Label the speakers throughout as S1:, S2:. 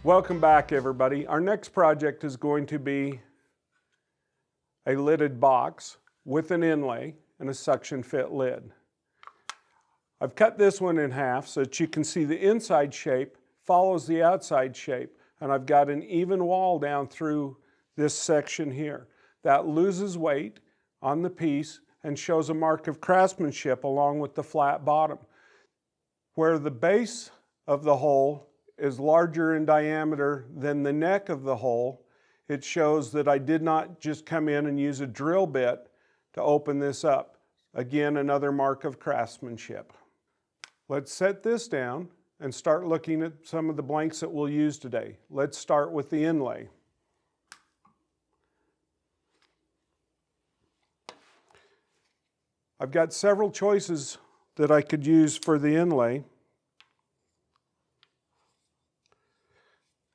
S1: Welcome back, everybody. Our next project is going to be a lidded box with an inlay and a suction fit lid. I've cut this one in half so that you can see the inside shape follows the outside shape, and I've got an even wall down through this section here. That loses weight on the piece and shows a mark of craftsmanship along with the flat bottom. Where the base of the hole is larger in diameter than the neck of the hole, it shows that I did not just come in and use a drill bit to open this up. Again, another mark of craftsmanship. Let's set this down and start looking at some of the blanks that we'll use today. Let's start with the inlay. I've got several choices that I could use for the inlay.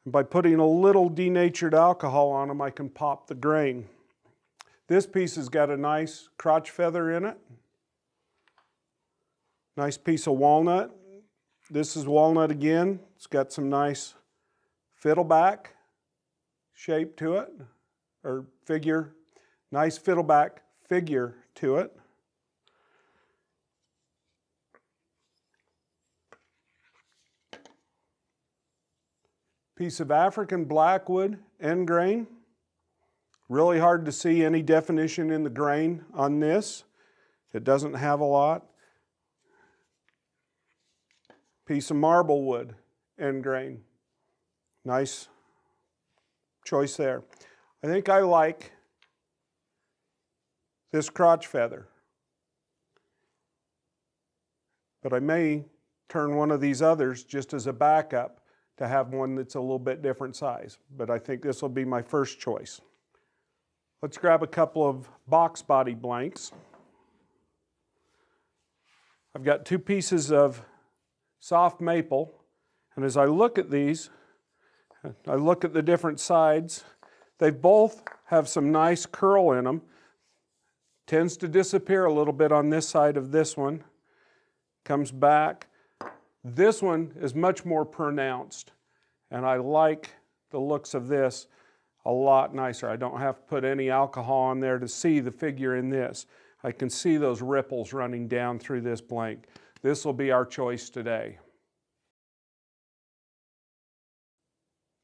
S1: By putting a little denatured alcohol on them, I can pop the grain. This piece has got a nice crotch feather in it. Nice piece of walnut. This is walnut again. It's got some nice fiddleback shape to it, or figure. Nice fiddleback figure to it. Piece of African blackwood end grain. Really hard to see any definition in the grain on this. It doesn't have a lot. Piece of marble wood end grain. Nice choice there. I think I like this crotch feather, but I may turn one of these others just as a backup to have one that's a little bit different size, but I think this will be my first choice. Let's grab a couple of box body blanks. I've got two pieces of soft maple, and as I look at these, I look at the different sides. They both have some nice curl in them. Tends to disappear a little bit on this side of this one. Comes back. This one is much more pronounced, and I like the looks of this a lot nicer. I don't have to put any alcohol on there to see the figure in this. I can see those ripples running down through this blank. This will be our choice today.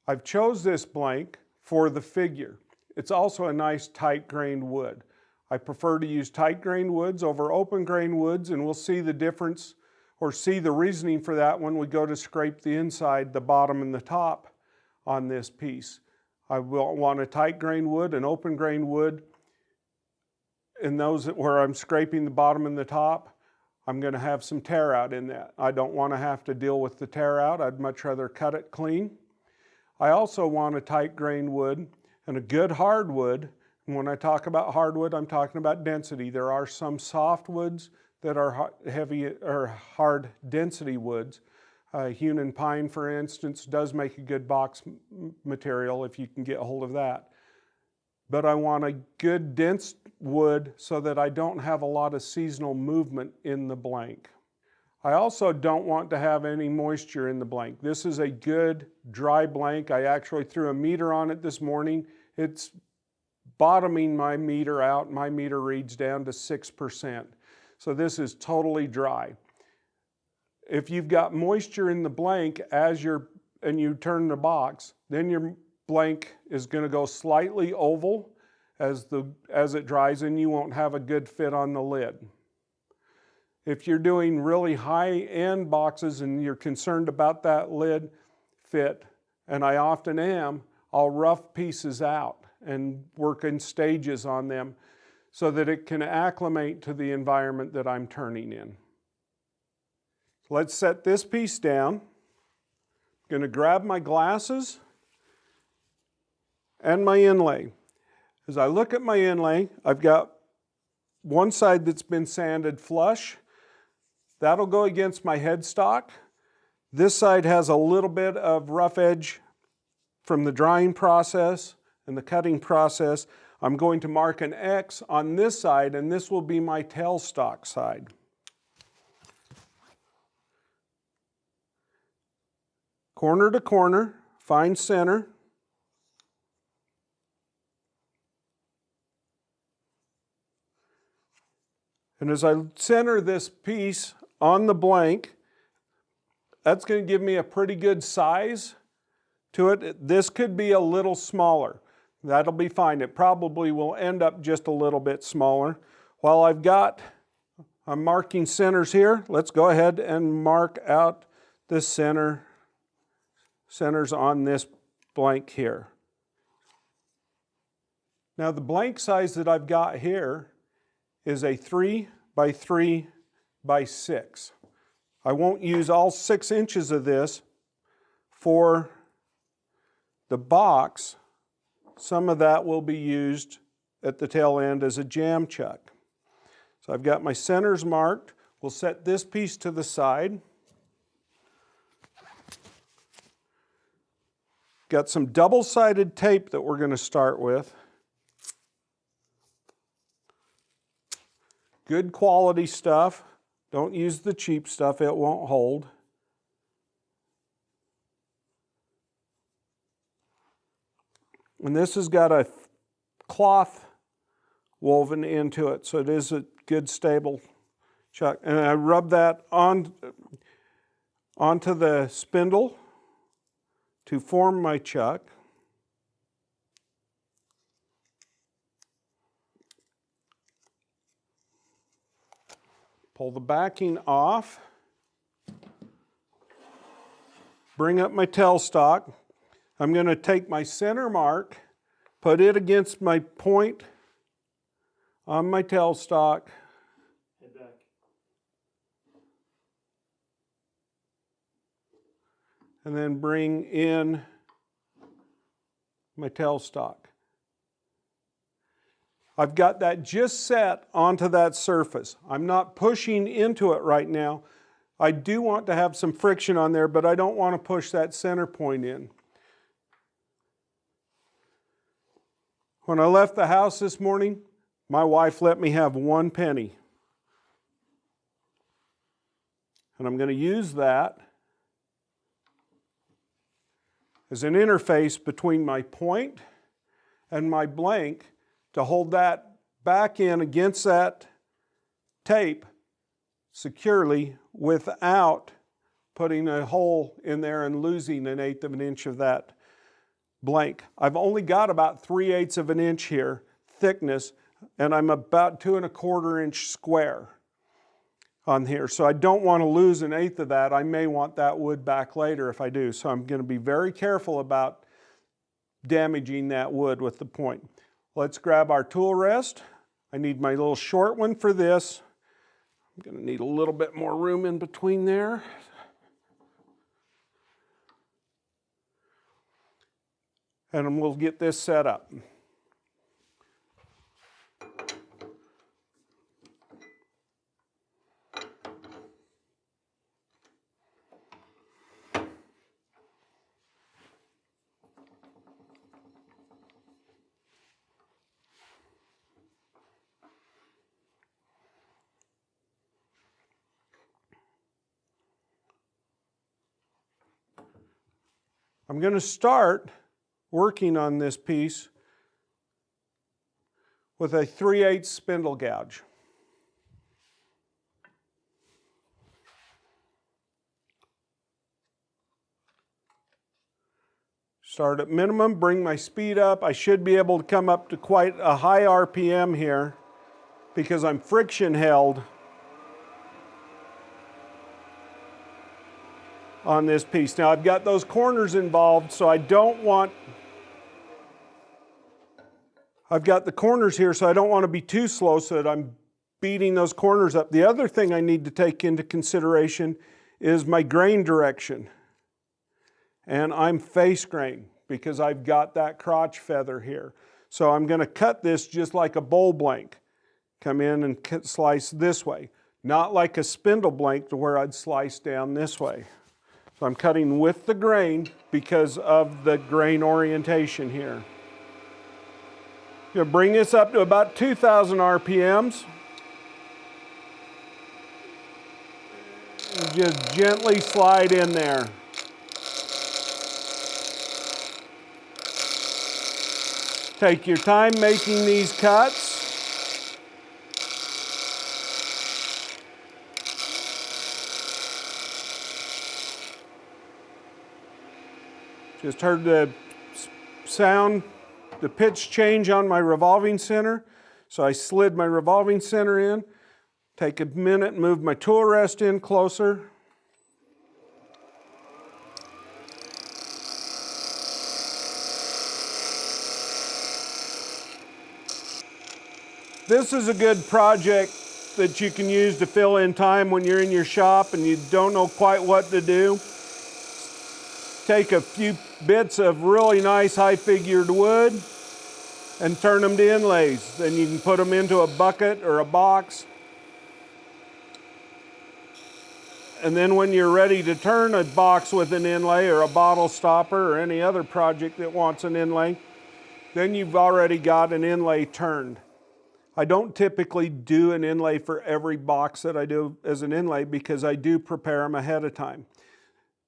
S1: I've chose this blank for the figure. It's also a nice tight grained wood. I prefer to use tight grained woods over open grained woods, and we'll see the difference or see the reasoning for that when we go to scrape the inside, the bottom, and the top on this piece. I will want a tight grained wood, an open grained wood. In those where I'm scraping the bottom and the top, I'm going to have some tear out in that. I don't want to have to deal with the tear out. I'd much rather cut it clean. I also want a tight grained wood and a good hardwood. And when I talk about hardwood, I'm talking about density. There are some soft woods that are heavy or hard density woods. Hewn and pine, for instance, does make a good box material if you can get a hold of that. But I want a good dense wood so that I don't have a lot of seasonal movement in the blank. I also don't want to have any moisture in the blank. This is a good dry blank. I actually threw a meter on it this morning. It's bottoming my meter out. My meter reads down to 6%. So this is totally dry. If you've got moisture in the blank and you turn the box, then your blank is going to go slightly oval as it dries, and you won't have a good fit on the lid. If you're doing really high-end boxes and you're concerned about that lid fit, and I often am, I'll rough pieces out and work in stages on them so that it can acclimate to the environment that I'm turning in. Let's set this piece down. I'm going to grab my glasses and my inlay. As I look at my inlay, I've got one side that's been sanded flush. That'll go against my headstock. This side has a little bit of rough edge from the drying process and the cutting process. I'm going to mark an X on this side, and this will be my tailstock side. Corner to corner, find center. And as I center this piece on the blank, that's going to give me a pretty good size to it. This could be a little smaller. That'll be fine. It probably will end up just a little bit smaller. While I'm marking centers here, let's go ahead and mark out the centers on this blank here. Now the blank size that I've got here is a 3 by 3 by 6. I won't use all 6 inches of this for the box. Some of that will be used at the tail end as a jam chuck. So I've got my centers marked. We'll set this piece to the side. Got some double-sided tape that we're going to start with. Good quality stuff. Don't use the cheap stuff, it won't hold. And this has got a cloth woven into it, so it is a good stable chuck. And I rub that onto the spindle to form my chuck. Pull the backing off. Bring up my tailstock. I'm going to take my center mark, put it against my point on my tailstock.
S2: Head back.
S1: And then bring in my tailstock. I've got that just set onto that surface. I'm not pushing into it right now. I do want to have some friction on there, but I don't want to push that center point in. When I left the house this morning, my wife let me have 1 penny. And I'm going to use that as an interface between my point and my blank to hold that back in against that tape securely without putting a hole in there and losing 1/8 of an inch of that blank. I've only got about 3/8 of an inch here thickness, and I'm about 2 1/4 inch square on here. So I don't want to lose 1/8 of that. I may want that wood back later if I do. So I'm going to be very careful about damaging that wood with the point. Let's grab our tool rest. I need my little short one for this. I'm going to need a little bit more room in between there. And we'll get this set up. I'm going to start working on this piece with a 3/8 spindle gouge. Start at minimum, bring my speed up. I should be able to come up to quite a high RPM here because I'm friction held on this piece. Now I've got those corners involved, so I don't want, I've got the corners here, so I don't want to be too slow so that I'm beating those corners up. The other thing I need to take into consideration is my grain direction. And I'm face grain because I've got that crotch feather here. So I'm going to cut this just like a bowl blank. Come in and slice this way. Not like a spindle blank to where I'd slice down this way. So I'm cutting with the grain because of the grain orientation here. You'll bring this up to about 2,000 RPMs. Just gently slide in there. Take your time making these cuts. Just heard the sound, the pitch change on my revolving center. So I slid my revolving center in. Take a minute, move my tool rest in closer. This is a good project that you can use to fill in time when you're in your shop and you don't know quite what to do. Take a few bits of really nice high figured wood and turn them to inlays. Then you can put them into a bucket or a box. And then when you're ready to turn a box with an inlay or a bottle stopper or any other project that wants an inlay, then you've already got an inlay turned. I don't typically do an inlay for every box that I do as an inlay because I do prepare them ahead of time.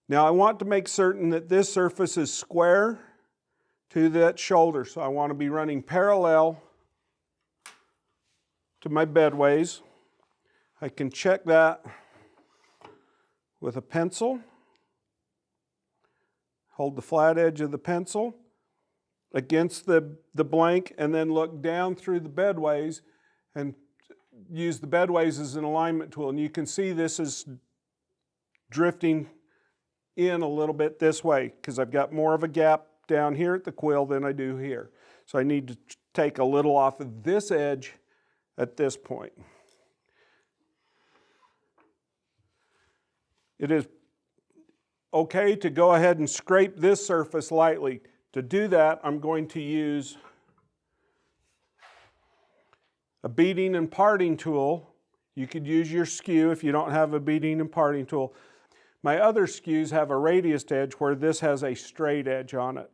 S1: Now I want to make certain that this surface is square to that shoulder. So I want to be running parallel to my bedways. I can check that with a pencil. Hold the flat edge of the pencil against the blank and then look down through the bedways and use the bedways as an alignment tool. And you can see this is drifting in a little bit this way because I've got more of a gap down here at the quill than I do here. So I need to take a little off of this edge at this point. It is okay to go ahead and scrape this surface lightly. To do that, I'm going to use a beading and parting tool. You could use your skew if you don't have a beading and parting tool. My other skews have a radius edge where this has a straight edge on it.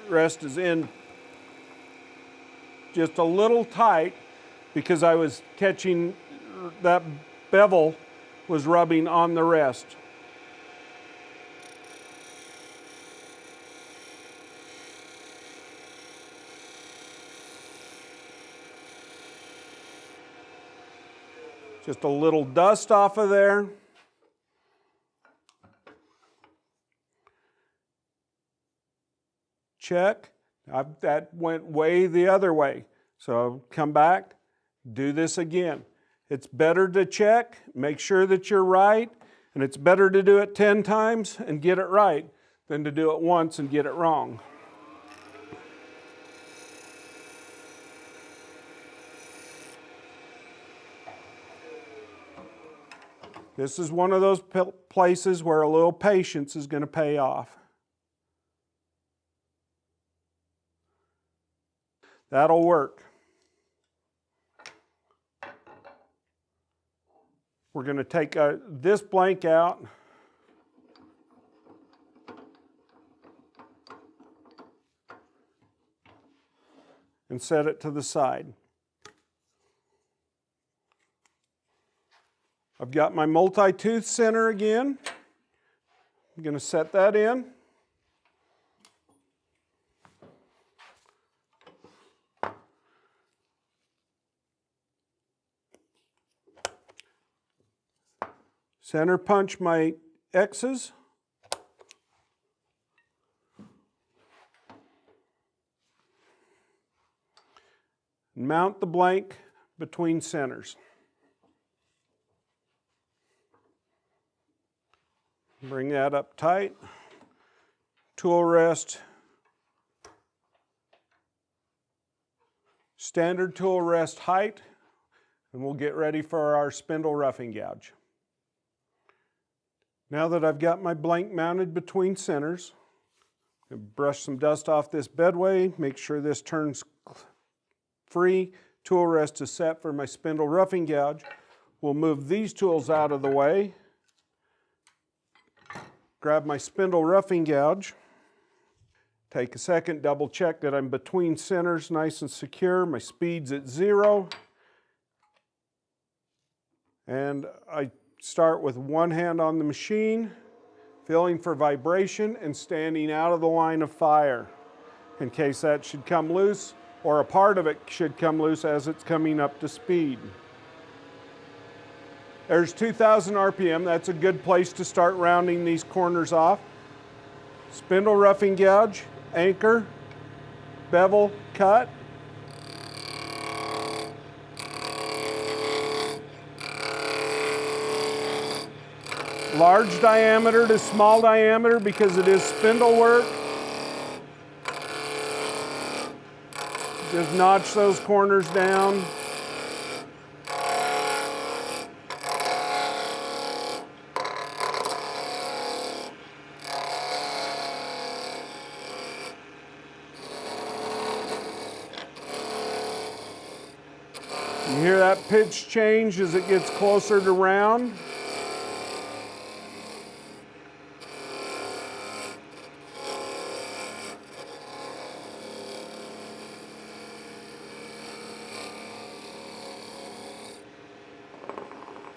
S1: Rest is in just a little tight because I was catching that bevel was rubbing on the rest. Just a little dust off of there. Check. That went way the other way. So come back, do this again. It's better to check, make sure that you're right, and it's better to do it 10 times and get it right than to do it once and get it wrong. This is one of those places where a little patience is going to pay off. That'll work. We're going to take this blank out. And set it to the side. I've got my multi-tooth center again. I'm going to set that in. Center punch my X's. Mount the blank between centers. Bring that up tight. Tool rest. Standard tool rest height. And we'll get ready for our spindle roughing gouge. Now that I've got my blank mounted between centers, I'm going to brush some dust off this bedway, make sure this turns free. Tool rest is set for my spindle roughing gouge. We'll move these tools out of the way. Grab my spindle roughing gouge. Take a second, double check that I'm between centers nice and secure. My speed's at 0. And I start with one hand on the machine, feeling for vibration and standing out of the line of fire in case that should come loose, or a part of it should come loose as it's coming up to speed. There's 2,000 RPM. That's a good place to start rounding these corners off. Spindle roughing gouge, anchor, bevel, cut. Large diameter to small diameter because it is spindle work. Just notch those corners down. You hear that pitch change as it gets closer to round.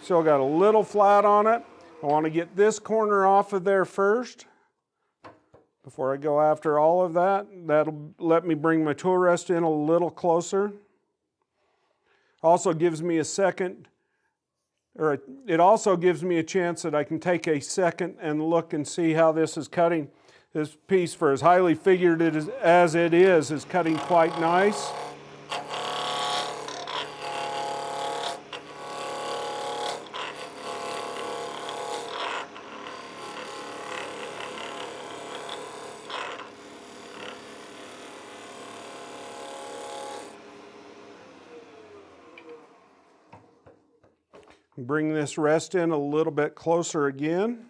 S1: Still got a little flat on it. I want to get this corner off of there first before I go after all of that. That'll let me bring my tool rest in a little closer. Also gives me a second, or it also gives me a chance that I can take a second and look and see how this is cutting. This piece, for as highly figured as it is cutting quite nice. Bring this rest in a little bit closer again.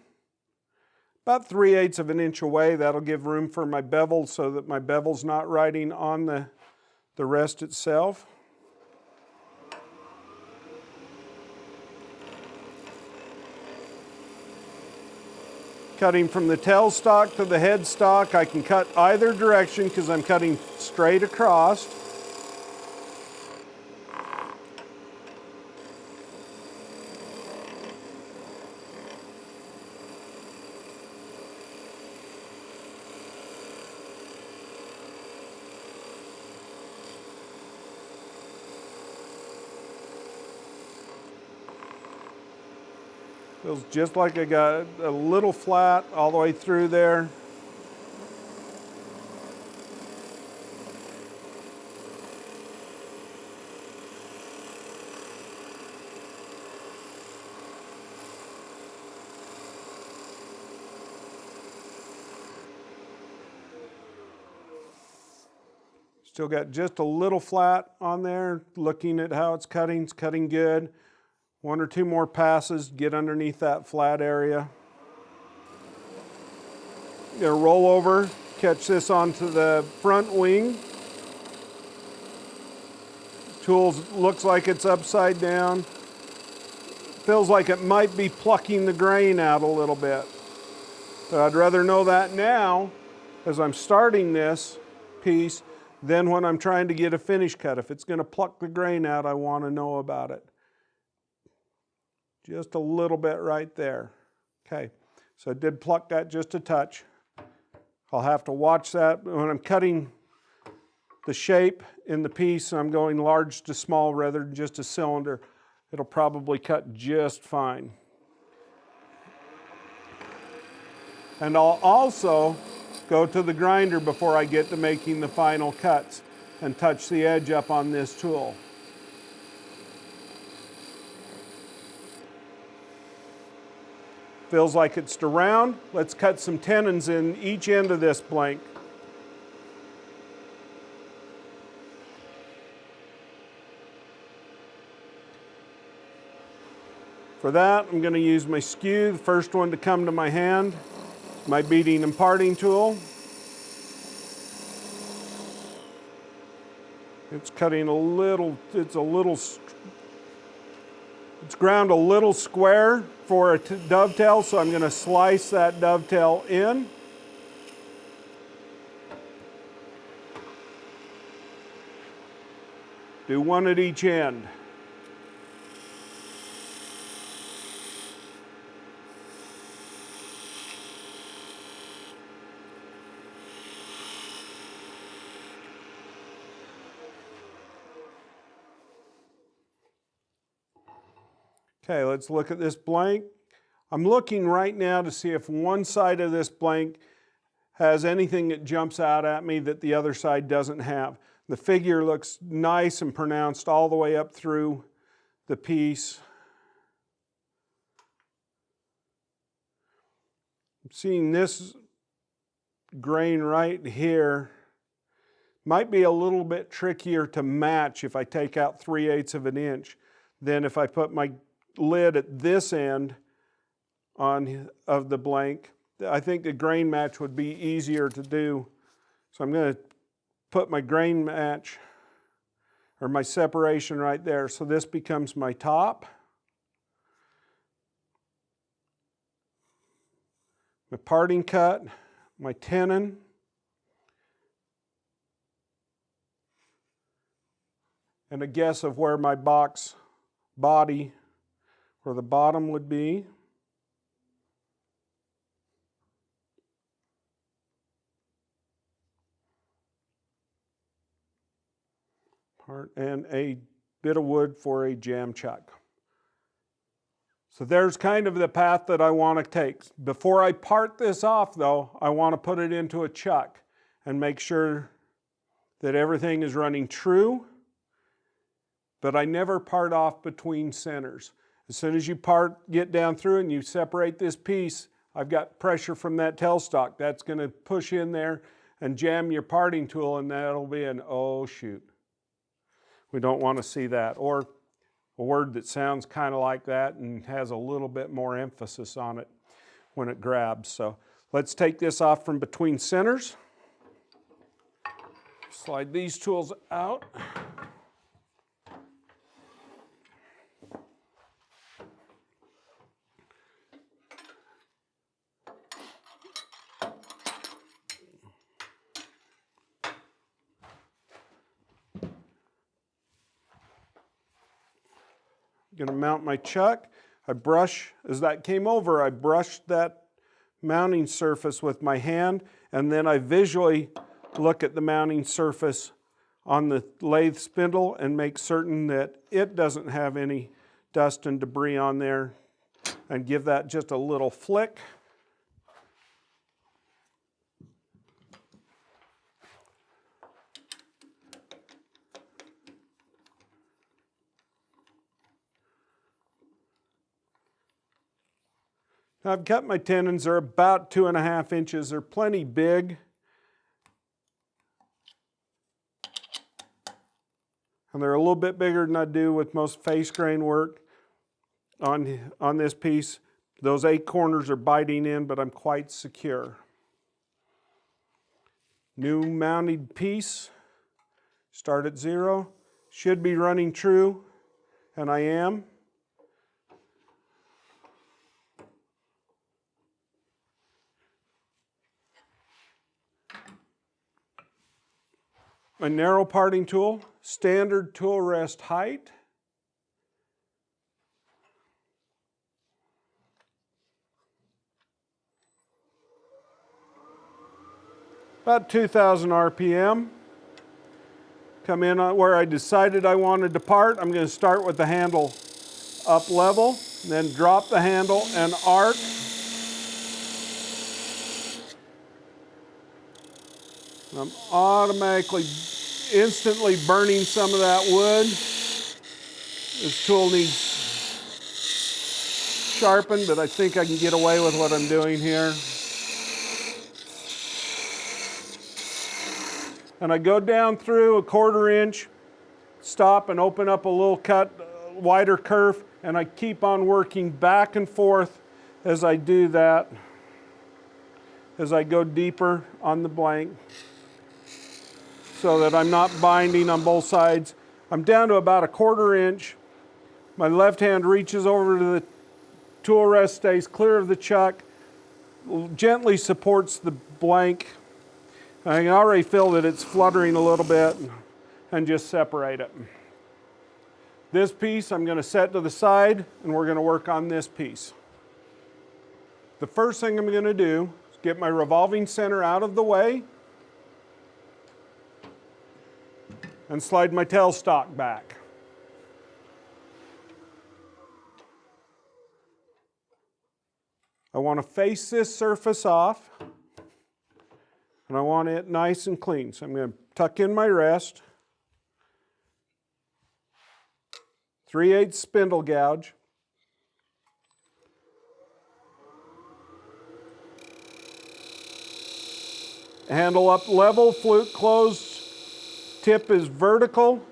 S1: About 3/8 of an inch away. That'll give room for my bevel so that my bevel's not riding on the rest itself. Cutting from the tailstock to the headstock, I can cut either direction because I'm cutting straight across. Feels just like I got a little flat all the way through there. Still got just a little flat on there. Looking at how it's cutting good. One or two more passes, get underneath that flat area. Gonna roll over, catch this onto the front wing. Tool looks like it's upside down. Feels like it might be plucking the grain out a little bit. But I'd rather know that now as I'm starting this piece than when I'm trying to get a finish cut. If it's gonna pluck the grain out, I wanna know about it. Just a little bit right there. Okay, so I did pluck that just a touch. I'll have to watch that when I'm cutting the shape in the piece. I'm going large to small rather than just a cylinder. It'll probably cut just fine. And I'll also go to the grinder before I get to making the final cuts and touch the edge up on this tool. Feels like it's to round. Let's cut some tenons in each end of this blank. For that, I'm going to use my skew, the first one to come to my hand, my beading and parting tool. It's cutting a little, it's ground a little square for a dovetail, so I'm going to slice that dovetail in. Do one at each end. Okay, let's look at this blank. I'm looking right now to see if one side of this blank has anything that jumps out at me that the other side doesn't have. The figure looks nice and pronounced all the way up through the piece. I'm seeing this grain right here might be a little bit trickier to match if I take out 3/8 of an inch than if I put my lid at this end of the blank. I think the grain match would be easier to do. So I'm going to put my grain match or my separation right there. So this becomes my top. My parting cut, my tenon. And a guess of where my box body, where the bottom would be. And a bit of wood for a jam chuck. So there's kind of the path that I want to take. Before I part this off though, I want to put it into a chuck and make sure that everything is running true, but I never part off between centers. As soon as you get down through and you separate this piece, I've got pressure from that tailstock. That's going to push in there and jam your parting tool, and that'll be an oh shoot. We don't want to see that. Or a word that sounds kind of like that and has a little bit more emphasis on it when it grabs. So let's take this off from between centers. Slide these tools out. I'm going to mount my chuck. As that came over, I brushed that mounting surface with my hand, and then I visually look at the mounting surface on the lathe spindle and make certain that it doesn't have any dust and debris on there, and give that just a little flick. I've cut my tenons. They're about 2.5 inches. They're plenty big. And they're a little bit bigger than I do with most face grain work on this piece. Those 8 corners are biting in, but I'm quite secure. New mounted piece. Start at 0. Should be running true, and I am. My narrow parting tool, standard tool rest height. About 2,000 RPM. Come in where I decided I wanted to part. I'm going to start with the handle up level, then drop the handle and arc. I'm automatically, instantly burning some of that wood. This tool needs sharpened, but I think I can get away with what I'm doing here. And I go down through 1/4 inch, stop and open up a little cut, wider curve, and I keep on working back and forth as I do that, as I go deeper on the blank, so that I'm not binding on both sides. I'm down to about 1/4 inch. My left hand reaches over to the tool rest, stays clear of the chuck, gently supports the blank. I can already feel that it's fluttering a little bit, and just separate it. This piece I'm going to set to the side, and we're going to work on this piece. The first thing I'm going to do is get my revolving center out of the way and slide my tailstock back. I want to face this surface off, and I want it nice and clean. So I'm going to tuck in my rest, 3/8 spindle gouge, handle up level, flute closed, tip is vertical,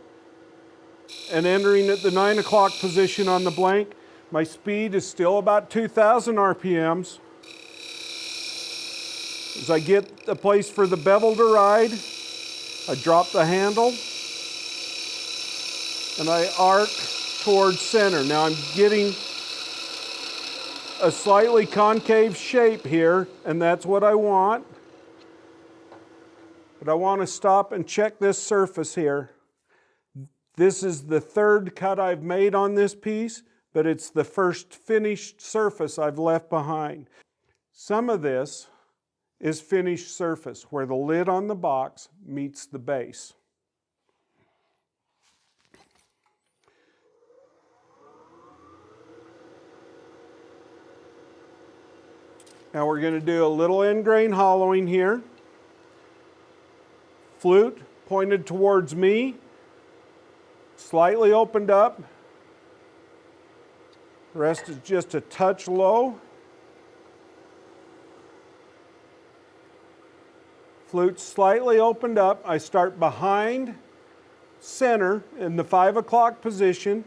S1: and entering at the 9 o'clock position on the blank. My speed is still about 2,000 RPMs. As I get a place for the bevel to ride, I drop the handle and I arc towards center. Now I'm getting a slightly concave shape here, and that's what I want. But I want to stop and check this surface here. This is the third cut I've made on this piece, but it's the first finished surface I've left behind. Some of this is finished surface where the lid on the box meets the base. Now we're going to do a little end grain hollowing here. Flute pointed towards me, slightly opened up. The rest is just a touch low. Flute slightly opened up. I start behind center in the 5 o'clock position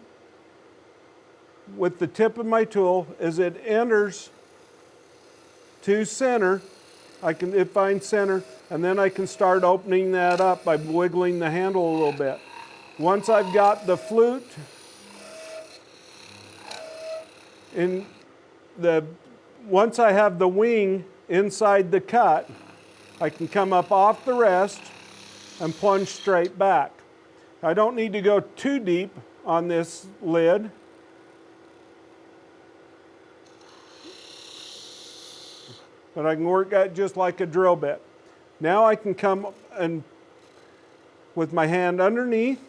S1: with the tip of my tool. As it enters to center, it finds center, and then I can start opening that up by wiggling the handle a little bit. Once I've got the flute once I have the wing inside the cut, I can come up off the rest and plunge straight back. I don't need to go too deep on this lid. But I can work that just like a drill bit. Now I can come and with my hand underneath,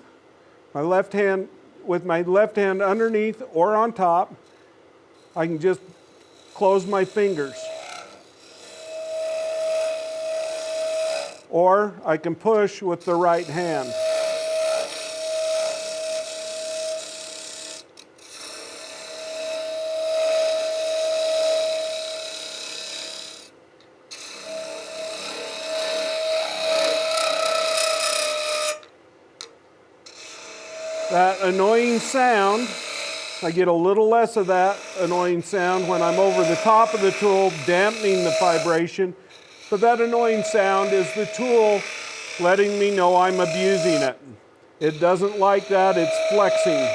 S1: with my left hand underneath or on top, I can just close my fingers. Or I can push with the right hand. That annoying sound, I get a little less of that annoying sound when I'm over the top of the tool, dampening the vibration. But that annoying sound is the tool letting me know I'm abusing it. It doesn't like that, it's flexing.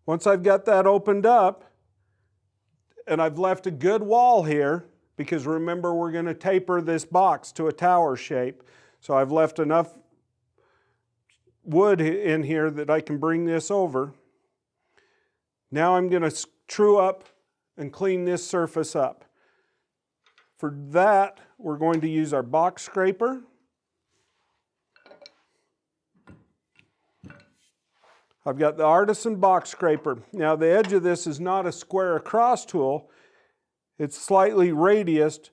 S1: Once I've got that opened up, and I've left a good wall here, because remember we're going to taper this box to a tower shape. So I've left enough wood in here that I can bring this over. Now I'm going to true up and clean this surface up. For that, we're going to use our box scraper. I've got the Artisan box scraper. Now the edge of this is not a square across tool. It's slightly radiused,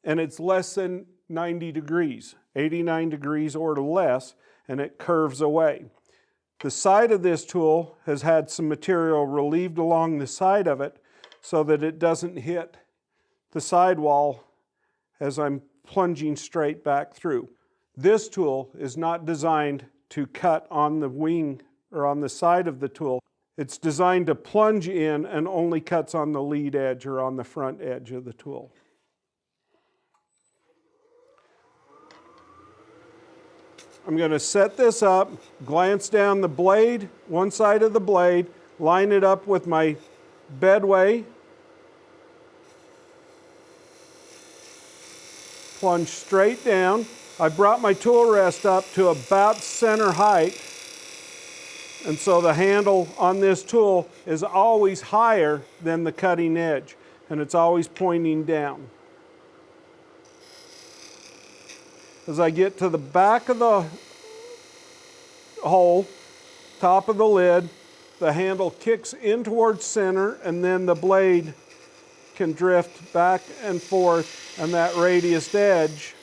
S1: and it's less than 90 degrees, 89 degrees or less, and it curves away. The side of this tool has had some material relieved along the side of it so that it doesn't hit the sidewall as I'm plunging straight back through. This tool is not designed to cut on the wing or on the side of the tool. It's designed to plunge in and only cuts on the lead edge or on the front edge of the tool. I'm going to set this up, glance down the blade, one side of the blade, line it up with my bedway, plunge straight down. I brought my tool rest up to about center height. And so the handle on this tool is always higher than the cutting edge, and it's always pointing down. As I get to the back of the hole, top of the lid, the handle kicks in towards center, and then the blade can drift back and forth, and that radiused edge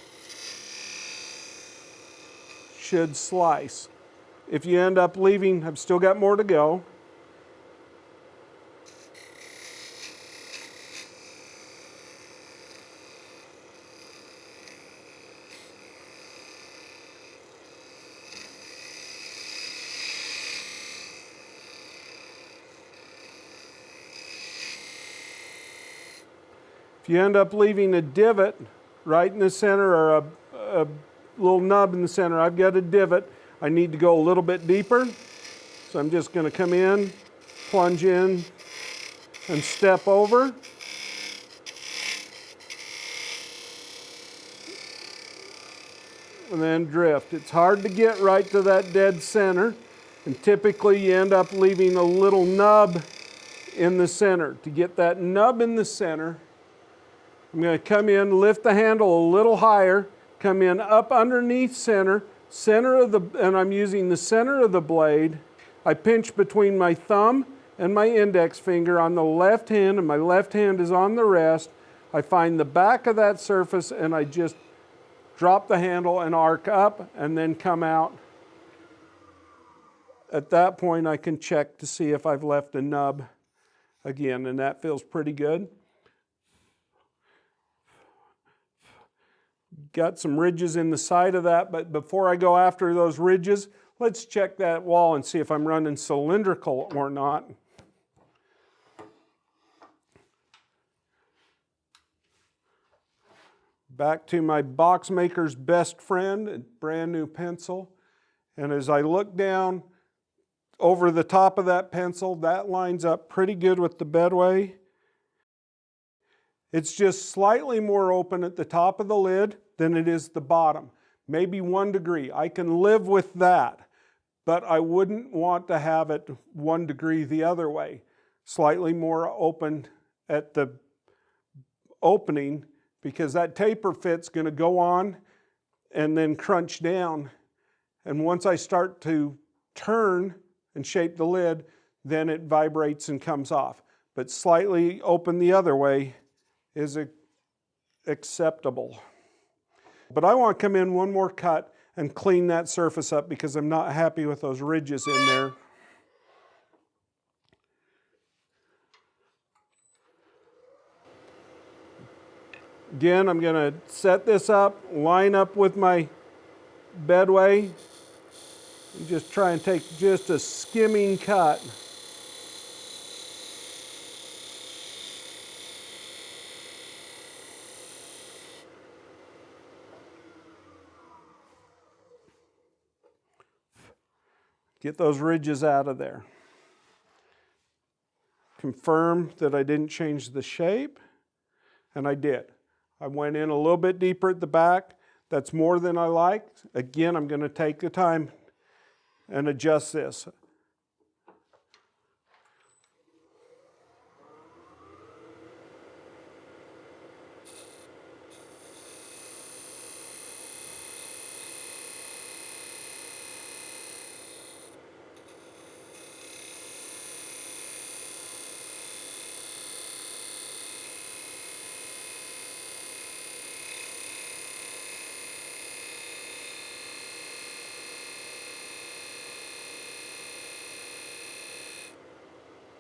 S1: should slice. If you end up leaving, I've still got more to go. If you end up leaving a divot right in the center or a little nub in the center, I've got a divot. I need to go a little bit deeper. So I'm just going to come in, plunge in, and step over. And then drift. It's hard to get right to that dead center, and typically you end up leaving a little nub in the center. To get that nub in the center, I'm going to come in, lift the handle a little higher, come in up underneath center of the, and I'm using the center of the blade. I pinch between my thumb and my index finger on the left hand, and my left hand is on the rest. I find the back of that surface, and I just drop the handle and arc up, and then come out. At that point, I can check to see if I've left a nub again, and that feels pretty good. Got some ridges in the side of that, but before I go after those ridges, let's check that wall and see if I'm running cylindrical or not. Back to my box maker's best friend, a brand new pencil. And as I look down over the top of that pencil, that lines up pretty good with the bedway. It's just slightly more open at the top of the lid than it is the bottom. Maybe 1 degree. I can live with that, but I wouldn't want to have it 1 degree the other way. Slightly more open at the opening, because that taper fit's going to go on and then crunch down. And once I start to turn and shape the lid, then it vibrates and comes off. But slightly open the other way is acceptable. But I want to come in one more cut and clean that surface up, because I'm not happy with those ridges in there. Again, I'm going to set this up, line up with my bedway, and just try and take just a skimming cut. Get those ridges out of there. Confirm that I didn't change the shape, and I did. I went in a little bit deeper at the back. That's more than I liked. Again, I'm going to take the time and adjust this.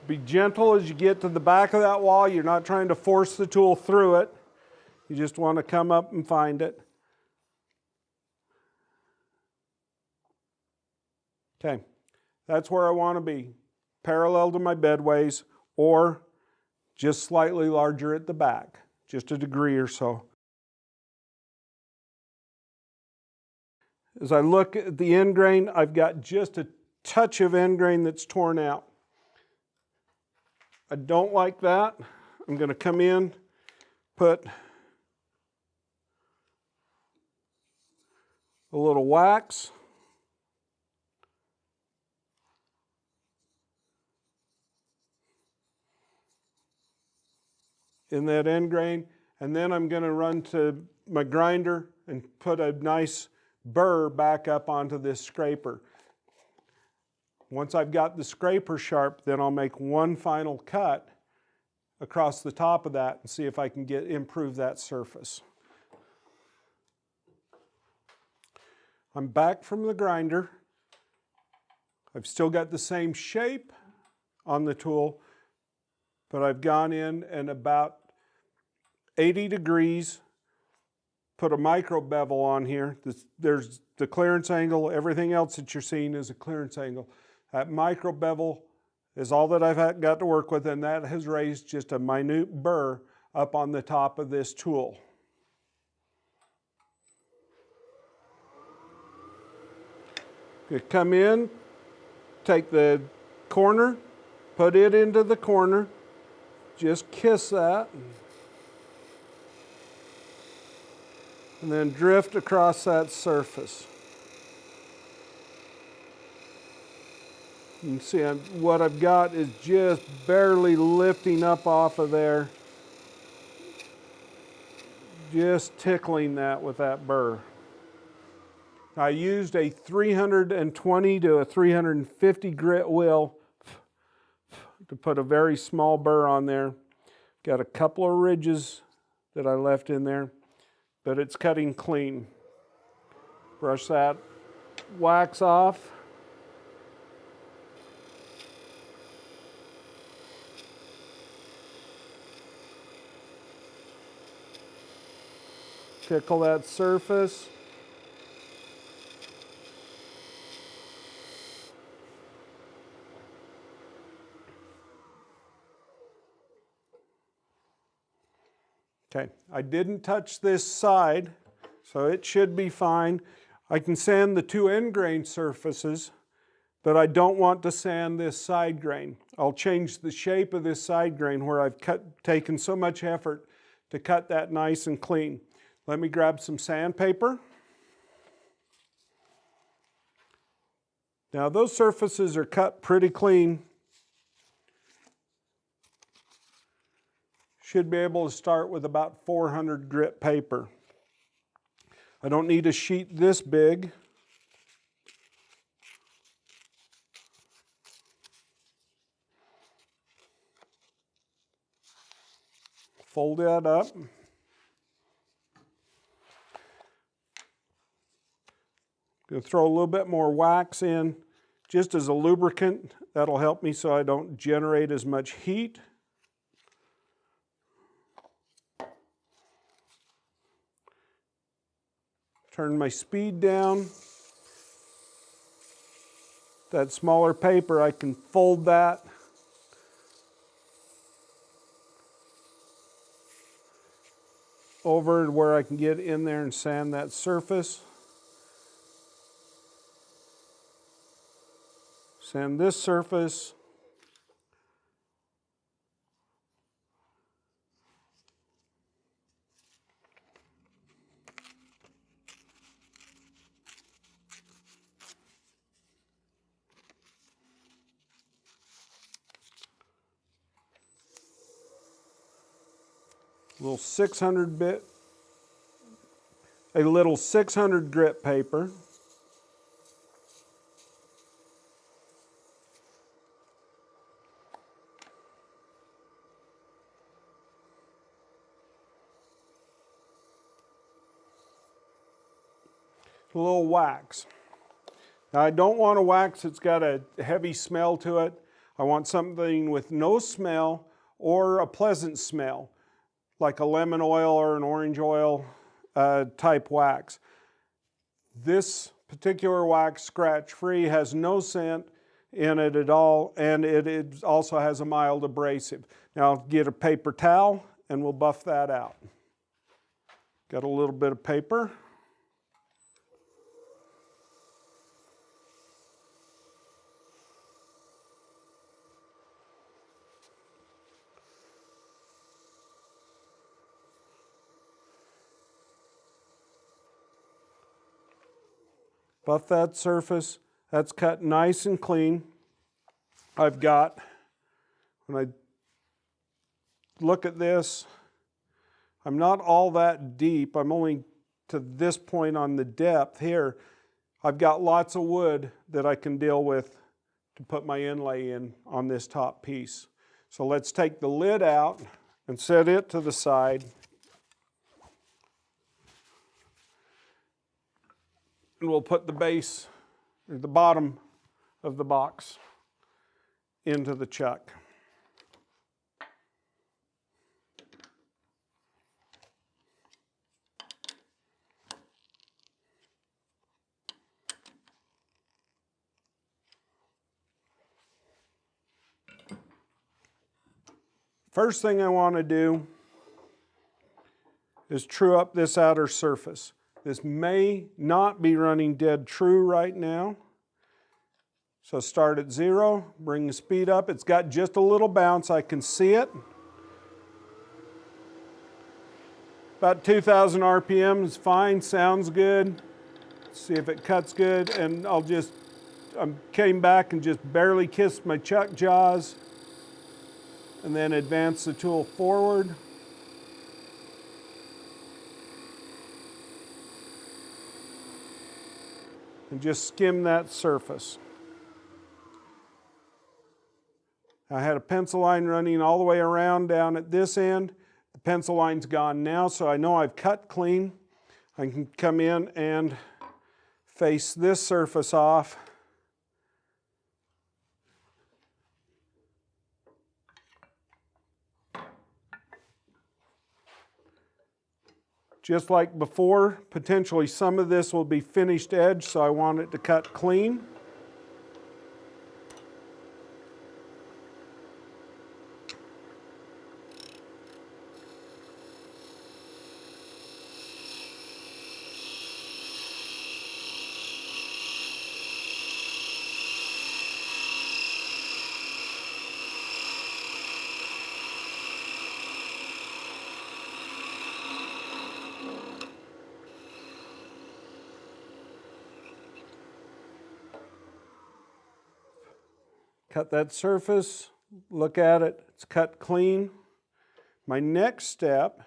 S1: Be gentle as you get to the back of that wall. You're not trying to force the tool through it. You just want to come up and find it. Okay, that's where I want to be. Parallel to my bedways, or just slightly larger at the back, just a degree or so. As I look at the end grain, I've got just a touch of end grain that's torn out. I don't like that. I'm going to come in, put a little wax. In that end grain, and then I'm going to run to my grinder and put a nice burr back up onto this scraper. Once I've got the scraper sharp, then I'll make one final cut across the top of that and see if I can improve that surface. I'm back from the grinder. I've still got the same shape on the tool, but I've gone in and about 80 degrees, put a micro bevel on here. There's the clearance angle. Everything else that you're seeing is a clearance angle. That micro bevel is all that I've got to work with, and that has raised just a minute burr up on the top of this tool. You come in, take the corner, put it into the corner, just kiss that, and then drift across that surface. You can see what I've got is just barely lifting up off of there, just tickling that with that burr. I used a 320 to a 350 grit wheel to put a very small burr on there. Got a couple of ridges that I left in there, but it's cutting clean. Brush that wax off. Tickle that surface. Okay, I didn't touch this side, so it should be fine. I can sand the two end grain surfaces, but I don't want to sand this side grain. I'll change the shape of this side grain where I've taken so much effort to cut that nice and clean. Let me grab some sandpaper. Now those surfaces are cut pretty clean. Should be able to start with about 400 grit paper. I don't need a sheet this big. Fold that up. Going to throw a little bit more wax in just as a lubricant. That'll help me so I don't generate as much heat. Turn my speed down. That smaller paper, I can fold that. Over to where I can get in there and sand that surface. Sand this surface. A little 600 grit paper. A little wax. Now I don't want a wax that's got a heavy smell to it. I want something with no smell or a pleasant smell, like a lemon oil or an orange oil type wax. This particular wax, scratch free, has no scent in it at all, and it also has a mild abrasive. Now I'll get a paper towel and we'll buff that out. Got a little bit of paper. Buff that surface. That's cut nice and clean. I've got, when I look at this, I'm not all that deep. I'm only to this point on the depth here. I've got lots of wood that I can deal with to put my inlay in on this top piece. So let's take the lid out and set it to the side. And we'll put the base, or the bottom of the box into the chuck. First thing I want to do is true up this outer surface. This may not be running dead true right now. So start at 0, bring the speed up. It's got just a little bounce, I can see it. About 2,000 RPM is fine, sounds good. Let's see if it cuts good, and I came back and just barely kissed my chuck jaws, and then advance the tool forward. And just skim that surface. I had a pencil line running all the way around down at this end. The pencil line's gone now, so I know I've cut clean. I can come in and face this surface off. Just like before, potentially some of this will be finished edge, so I want it to cut clean. Cut that surface, look at it, it's cut clean. My next step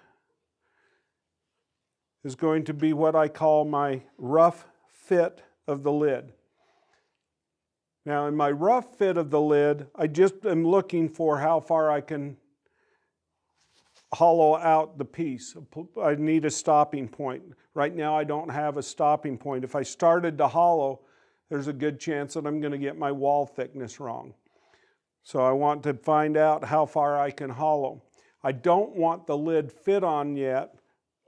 S1: is going to be what I call my rough fit of the lid. Now in my rough fit of the lid, I just am looking for how far I can hollow out the piece. I need a stopping point. Right now I don't have a stopping point. If I started to hollow, there's a good chance that I'm going to get my wall thickness wrong. So I want to find out how far I can hollow. I don't want the lid fit on yet.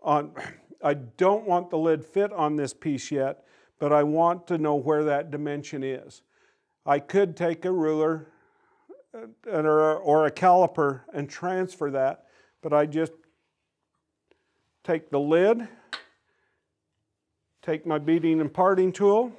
S1: I don't want the lid fit on this piece yet, but I want to know where that dimension is. I could take a ruler or a caliper and transfer that, but I just take the lid, take my beading and parting tool,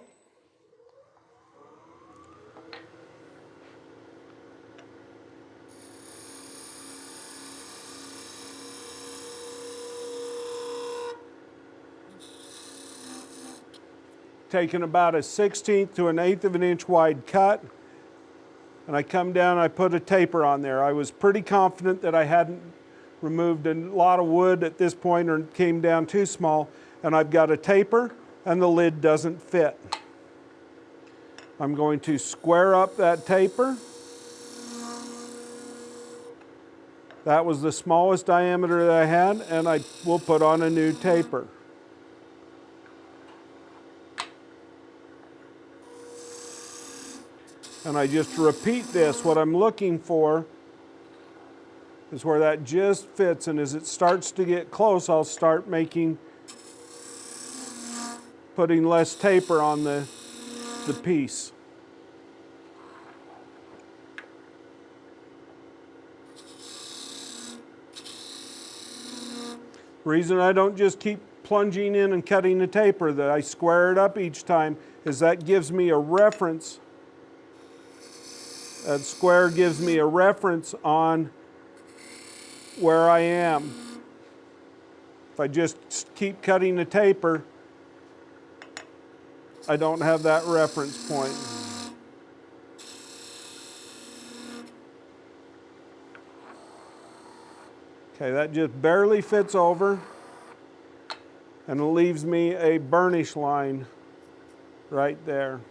S1: taking about a 1/16 to an 1/8 of an inch wide cut, and I come down and I put a taper on there. I was pretty confident that I hadn't removed a lot of wood at this point or came down too small, and I've got a taper and the lid doesn't fit. I'm going to square up that taper. That was the smallest diameter that I had, and I will put on a new taper. And I just repeat this. What I'm looking for is where that just fits, and as it starts to get close, I'll start putting less taper on the piece. The reason I don't just keep plunging in and cutting the taper, that I square it up each time, is that gives me a reference. That square gives me a reference on where I am. If I just keep cutting the taper, I don't have that reference point. Okay, that just barely fits over, and it leaves me a burnish line right there.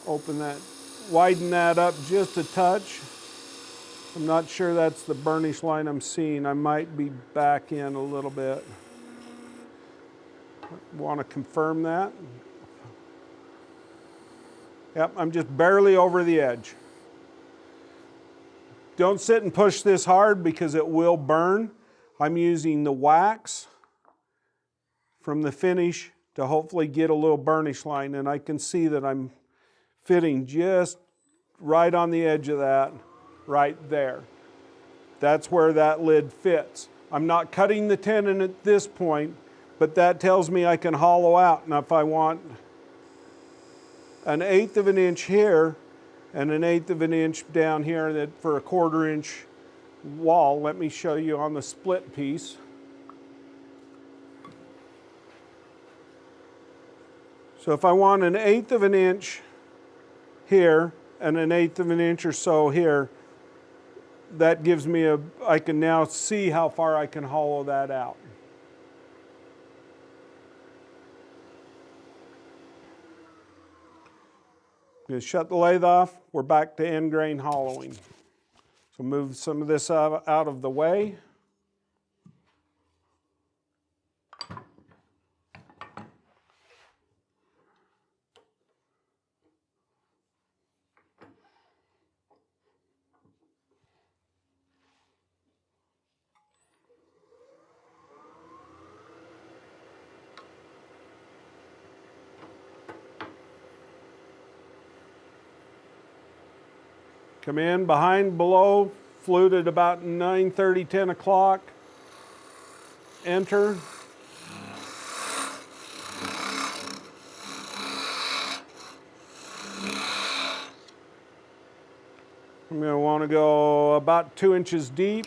S1: Open that, widen that up just a touch. I'm not sure that's the burnish line I'm seeing. I might be back in a little bit. Want to confirm that. Yep, I'm just barely over the edge. Don't sit and push this hard because it will burn. I'm using the wax from the finish to hopefully get a little burnish line, and I can see that I'm fitting just right on the edge of that, right there. That's where that lid fits. I'm not cutting the tenon at this point, but that tells me I can hollow out. Now if I want an 1/8 of an inch here and an 1/8 of an inch down here that for a 1/4 inch wall, let me show you on the split piece. So if I want an 1/8 of an inch here and an 1/8 of an inch or so here, that gives me I can now see how far I can hollow that out. I'm going to shut the lathe off. We're back to end grain hollowing. So move some of this out of the way. Come in behind, below, flute at about 9:30, 10 o'clock. Enter. I'm going to want to go about 2 inches deep.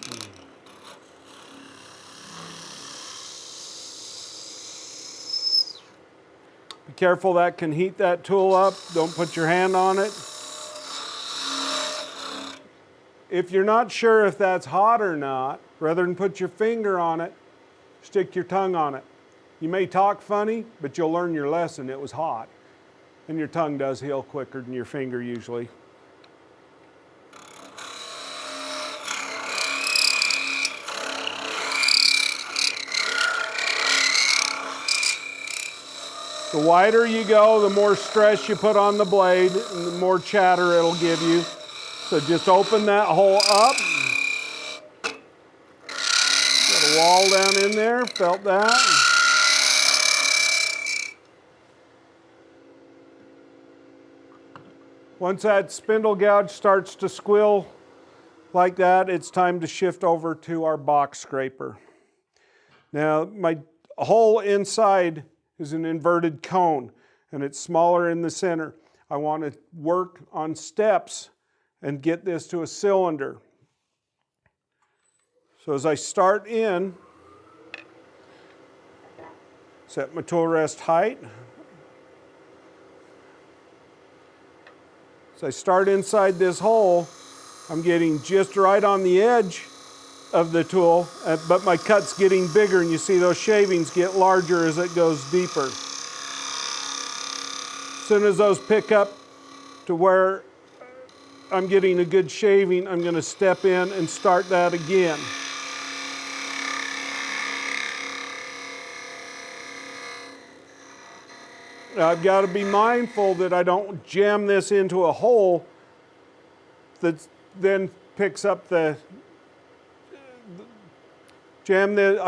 S1: Be careful, that can heat that tool up. Don't put your hand on it. If you're not sure if that's hot or not, rather than put your finger on it, stick your tongue on it. You may talk funny, but you'll learn your lesson. It was hot. And your tongue does heal quicker than your finger usually. The wider you go, the more stress you put on the blade, and the more chatter it'll give you. So just open that hole up. Got a wall down in there, felt that. Once that spindle gouge starts to squill like that, it's time to shift over to our box scraper. Now my hole inside is an inverted cone and it's smaller in the center. I want to work on steps and get this to a cylinder. So as I start in, set my tool rest height. As I start inside this hole, I'm getting just right on the edge of the tool, but my cut's getting bigger, and you see those shavings get larger as it goes deeper. As soon as those pick up to where I'm getting a good shaving, I'm going to step in and start that again. Now I've got to be mindful that I don't jam this into a hole that then picks up I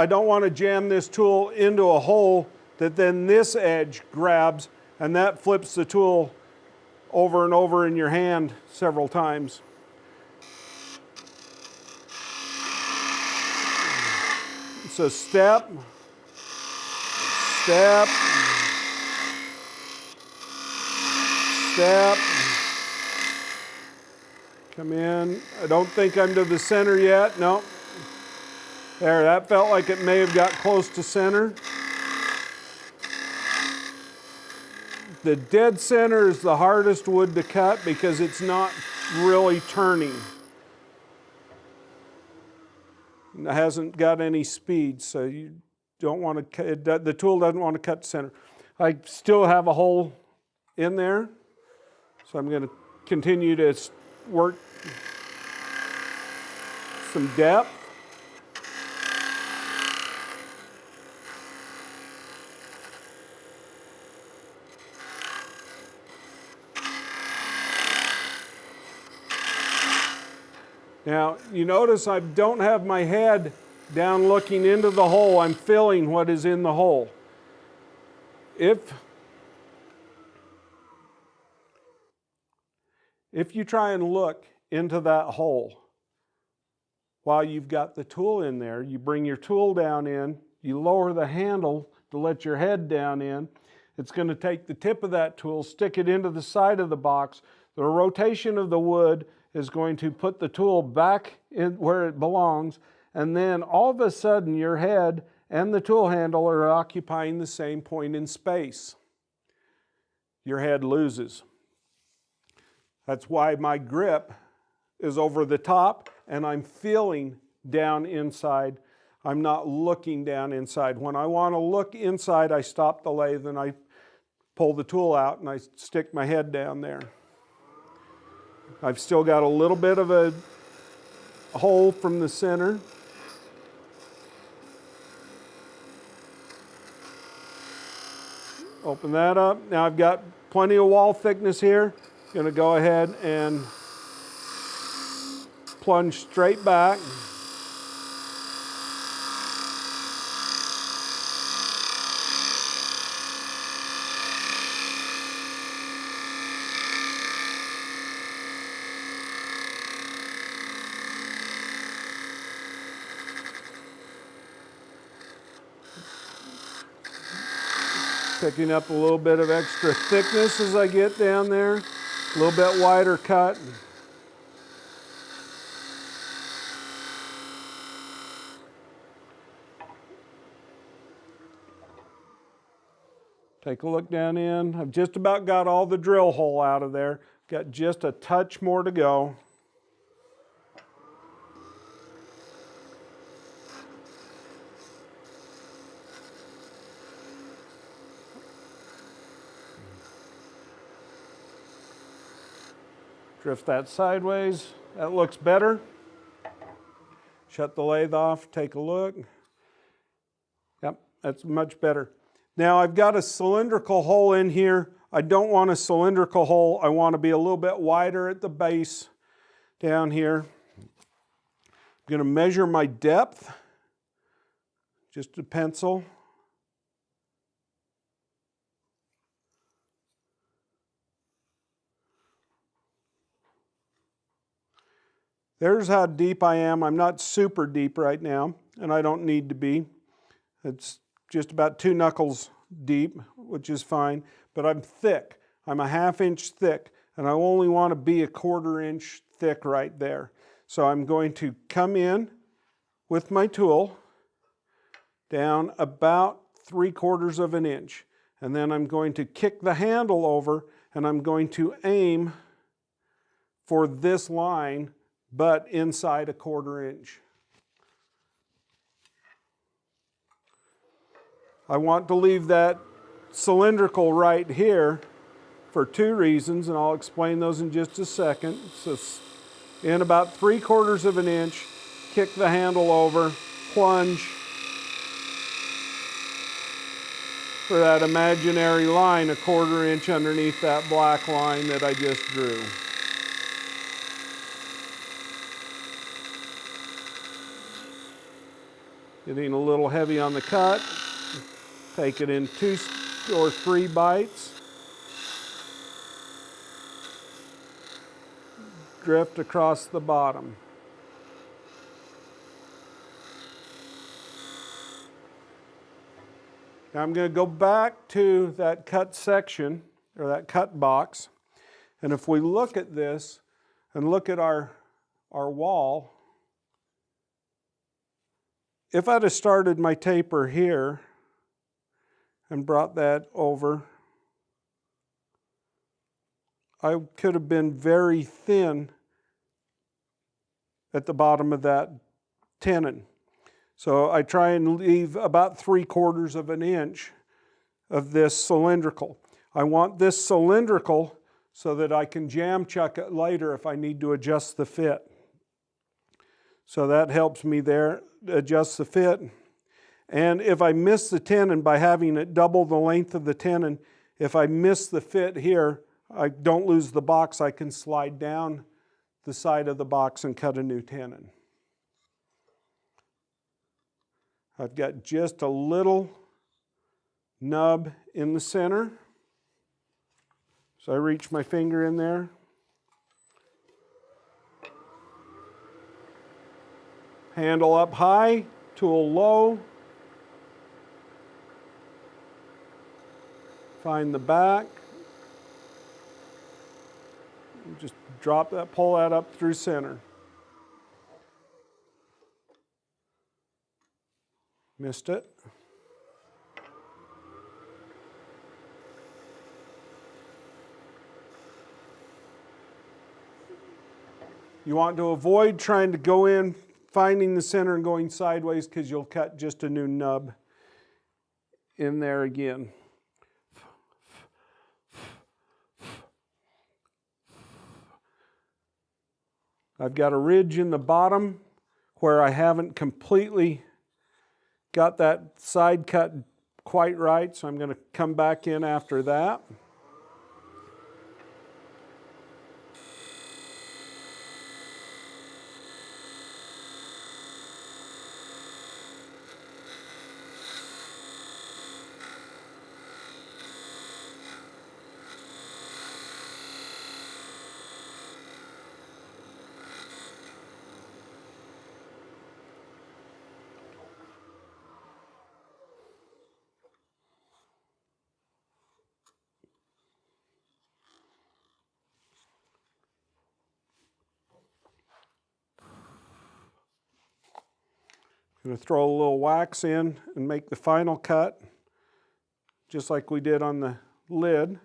S1: don't want to jam this tool into a hole that then this edge grabs and that flips the tool over and over in your hand several times. So step, step, step, come in. I don't think I'm to the center yet. No. There, that felt like it may have got close to center. The dead center is the hardest wood to cut because it's not really turning. It hasn't got any speed, so you don't want to, the tool doesn't want to cut center. I still have a hole in there, So I'm going to continue to work some depth. Now, you notice I don't have my head down looking into the hole. I'm filling what is in the hole. If you try and look into that hole while you've got the tool in there, you bring your tool down in, you lower the handle to let your head down in. It's going to take the tip of that tool, stick it into the side of the box. The rotation of the wood is going to put the tool back in where it belongs, and then all of a sudden your head and the tool handle are occupying the same point in space. Your head loses. That's why my grip is over the top and I'm feeling down inside. I'm not looking down inside. When I want to look inside, I stop the lathe and I pull the tool out and I stick my head down there. I've still got a little bit of a hole from the center. Open that up. Now I've got plenty of wall thickness here. Going to go ahead and plunge straight back. Picking up a little bit of extra thickness as I get down there, a little bit wider cut. Take a look down in. I've just about got all the drill hole out of there. Got just a touch more to go. Drift that sideways. That looks better. Shut the lathe off, take a look. Yep, that's much better. Now I've got a cylindrical hole in here. I don't want a cylindrical hole. I want to be a little bit wider at the base down here. I'm going to measure my depth. Just a pencil. There's how deep I am. I'm not super deep right now, and I don't need to be. It's just about 2 knuckles deep, which is fine, but I'm thick. I'm a 1/2 inch thick, and I only want to be a 1/4 inch thick right there. So I'm going to come in with my tool down about 3/4 of an inch, and then I'm going to kick the handle over, and I'm going to aim for this line, but inside a 1/4 inch. I want to leave that cylindrical right here for 2 reasons, and I'll explain those in just a second. So in about 3/4 of an inch, kick the handle over, plunge for that imaginary line, a 1/4 inch underneath that black line that I just drew. Getting a little heavy on the cut. Take it in 2 or 3 bites. Drift across the bottom. Now I'm going to go back to that cut section, or that cut box, and if we look at this and look at our wall, if I'd have started my taper here and brought that over, I could have been very thin at the bottom of that tenon. So I try and leave about 3/4 of an inch of this cylindrical. I want this cylindrical so that I can jam chuck it later if I need to adjust the fit. So that helps me there, adjust the fit. And if I miss the tenon by having it double the length of the tenon, if I miss the fit here, I don't lose the box. I can slide down the side of the box and cut a new tenon. I've got just a little nub in the center. So I reach my finger in there. Handle up high, tool low. Find the back. Just drop that, pull that up through center. Missed it. You want to avoid trying to go in, finding the center and going sideways, because you'll cut just a new nub in there again. I've got a ridge in the bottom where I haven't completely got that side cut quite right, so I'm going to come back in after that. I'm going to throw a little wax in and make the final cut, just like we did on the lid.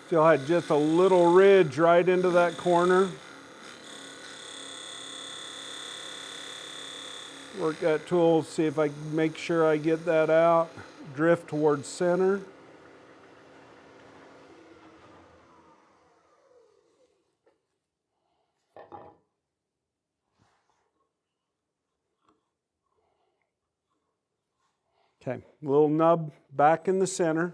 S1: Still had just a little ridge right into that corner. Work that tool, see if I can make sure I get that out. Drift towards center. Okay, little nub back in the center.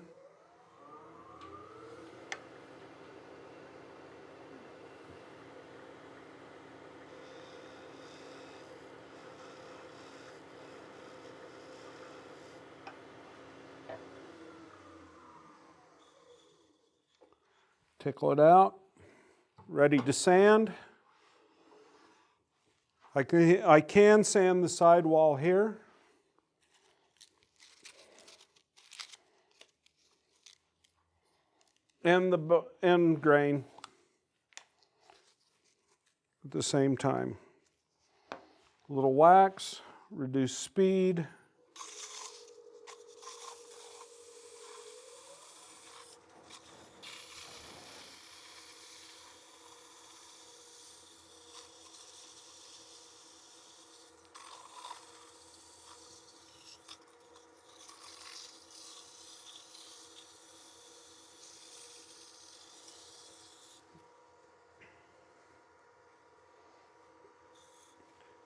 S1: Tickle it out, ready to sand. I can sand the sidewall here. And the end grain at the same time. A little wax, reduce speed.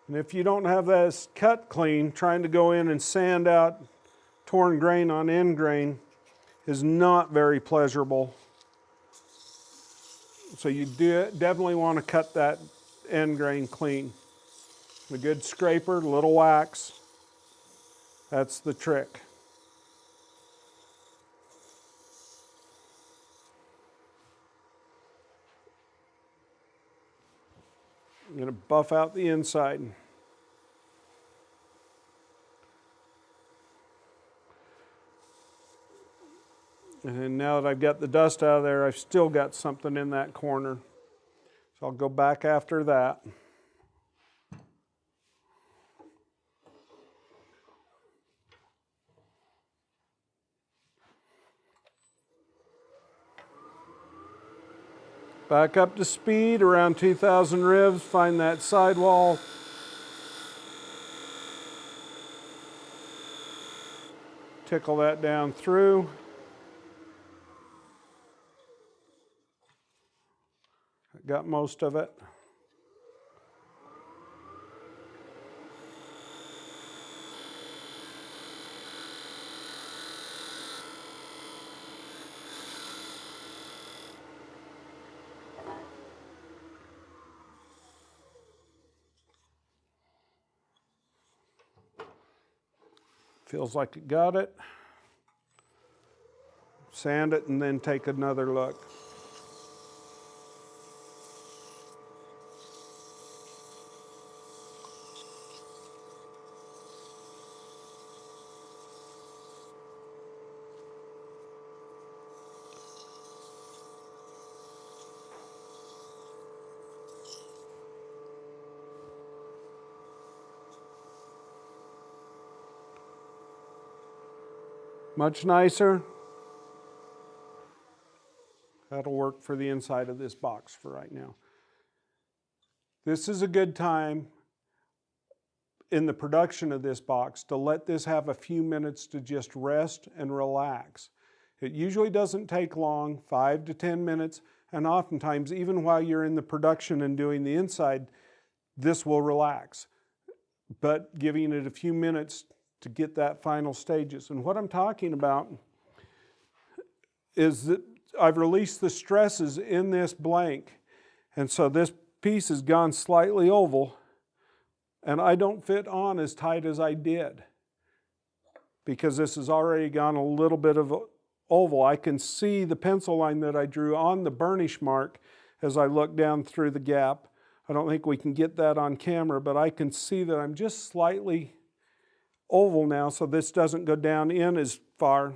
S1: And if you don't have this cut clean, trying to go in and sand out torn grain on end grain is not very pleasurable. So you definitely want to cut that end grain clean. A good scraper, little wax, that's the trick. I'm going to buff out the inside. And now that I've got the dust out of there, I've still got something in that corner. So I'll go back after that. Back up to speed, around 2,000 revs, find that sidewall. Tickle that down through. Got most of it. Feels like it got it. Sand it and then take another look. Much nicer. That'll work for the inside of this box for right now. This is a good time in the production of this box to let this have a few minutes to just rest and relax. It usually doesn't take long, 5 to 10 minutes, and oftentimes even while you're in the production and doing the inside, this will relax. But giving it a few minutes to get that final stages. And what I'm talking about is that I've released the stresses in this blank. And so this piece has gone slightly oval, and I don't fit on as tight as I did because this has already gone a little bit of oval. I can see the pencil line that I drew on the burnish mark as I look down through the gap. I don't think we can get that on camera, but I can see that I'm just slightly oval now, so this doesn't go down in as far.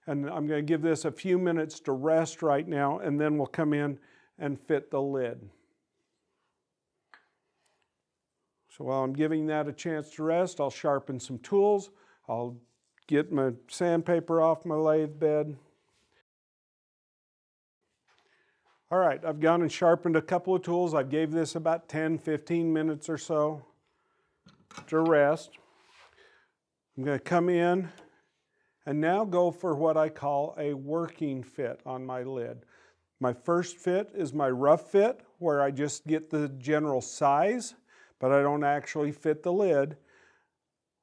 S1: And I'm going to give this a few minutes to rest right now, and then we'll come in and fit the lid. So while I'm giving that a chance to rest, I'll sharpen some tools. I'll get my sandpaper off my lathe bed. All right, I've gone and sharpened a couple of tools. I gave this about 10-15 minutes or so to rest. I'm going to come in and now go for what I call a working fit on my lid. My first fit is my rough fit, where I just get the general size, but I don't actually fit the lid.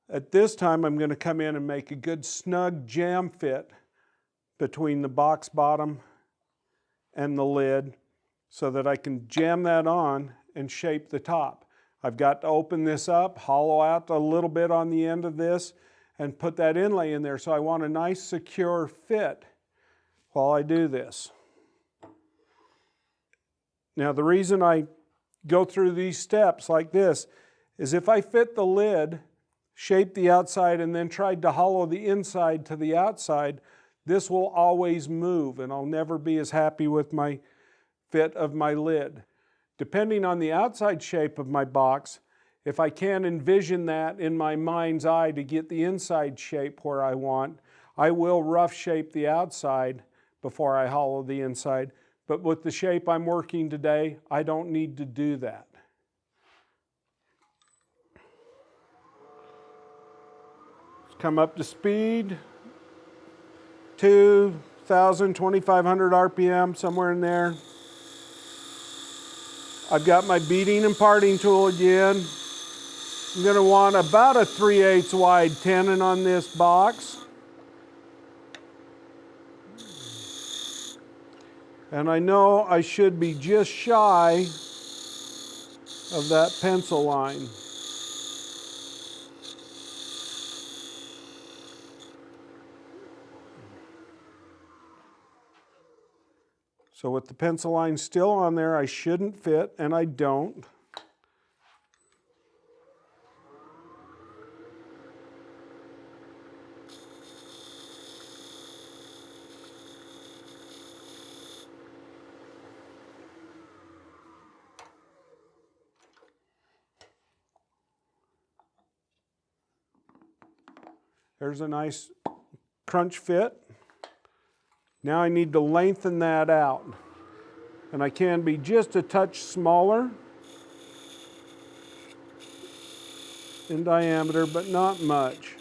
S1: At this time, I'm going to come in and make a good snug jam fit between the box bottom and the lid so that I can jam that on and shape the top. I've got to open this up, hollow out a little bit on the end of this, and put that inlay in there. So I want a nice secure fit while I do this. Now the reason I go through these steps like this is if I fit the lid, shape the outside, and then tried to hollow the inside to the outside, this will always move and I'll never be as happy with my fit of my lid. Depending on the outside shape of my box, if I can't envision that in my mind's eye to get the inside shape where I want, I will rough shape the outside before I hollow the inside. But with the shape I'm working today, I don't need to do that. Let's come up to speed. 2,000, 2,500 RPM, somewhere in there. I've got my beading and parting tool again. I'm going to want about a 3/8 wide tenon on this box. And I know I should be just shy of that pencil line. So with the pencil line still on there, I shouldn't fit, and I don't. There's a nice crunch fit. Now I need to lengthen that out. And I can be just a touch smaller in diameter, but not much.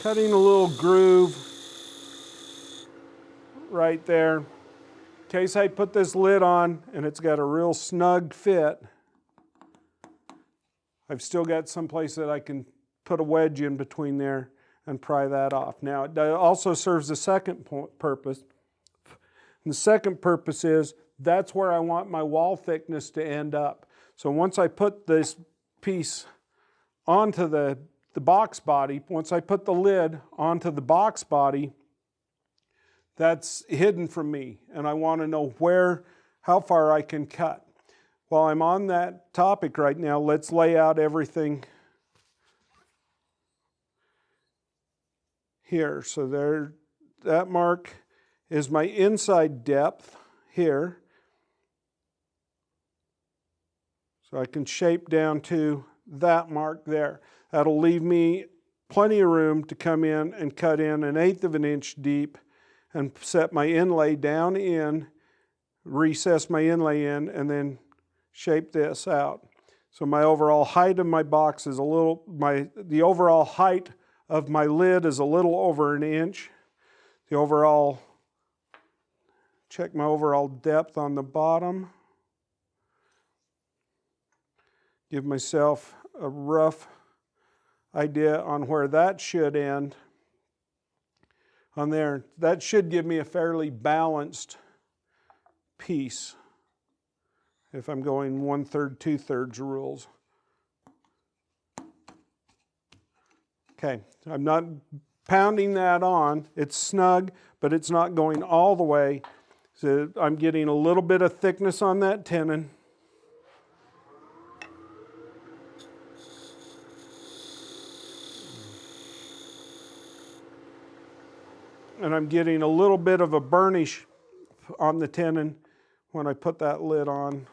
S1: Cutting a little groove right there. In case I put this lid on and it's got a real snug fit, I've still got some place that I can put a wedge in between there and pry that off. Now it also serves a second purpose. And the second purpose is that's where I want my wall thickness to end up. So once I put this piece onto the box body, once I put the lid onto the box body, that's hidden from me, and I want to know how far I can cut. While I'm on that topic right now, let's lay out everything here. So there, that mark is my inside depth here. So I can shape down to that mark there. That'll leave me plenty of room to come in and cut in 1/8 of an inch deep and set my inlay down in, recess my inlay in, and then shape this out. So my overall height of my box is the overall height of my lid is a little over 1 inch. Check my overall depth on the bottom. Give myself a rough idea on where that should end. On there, that should give me a fairly balanced piece if I'm going 1/3, 2/3 rules. Okay, I'm not pounding that on. It's snug, but it's not going all the way. So I'm getting a little bit of thickness on that tenon. And I'm getting a little bit of a burnish on the tenon when I put that lid on.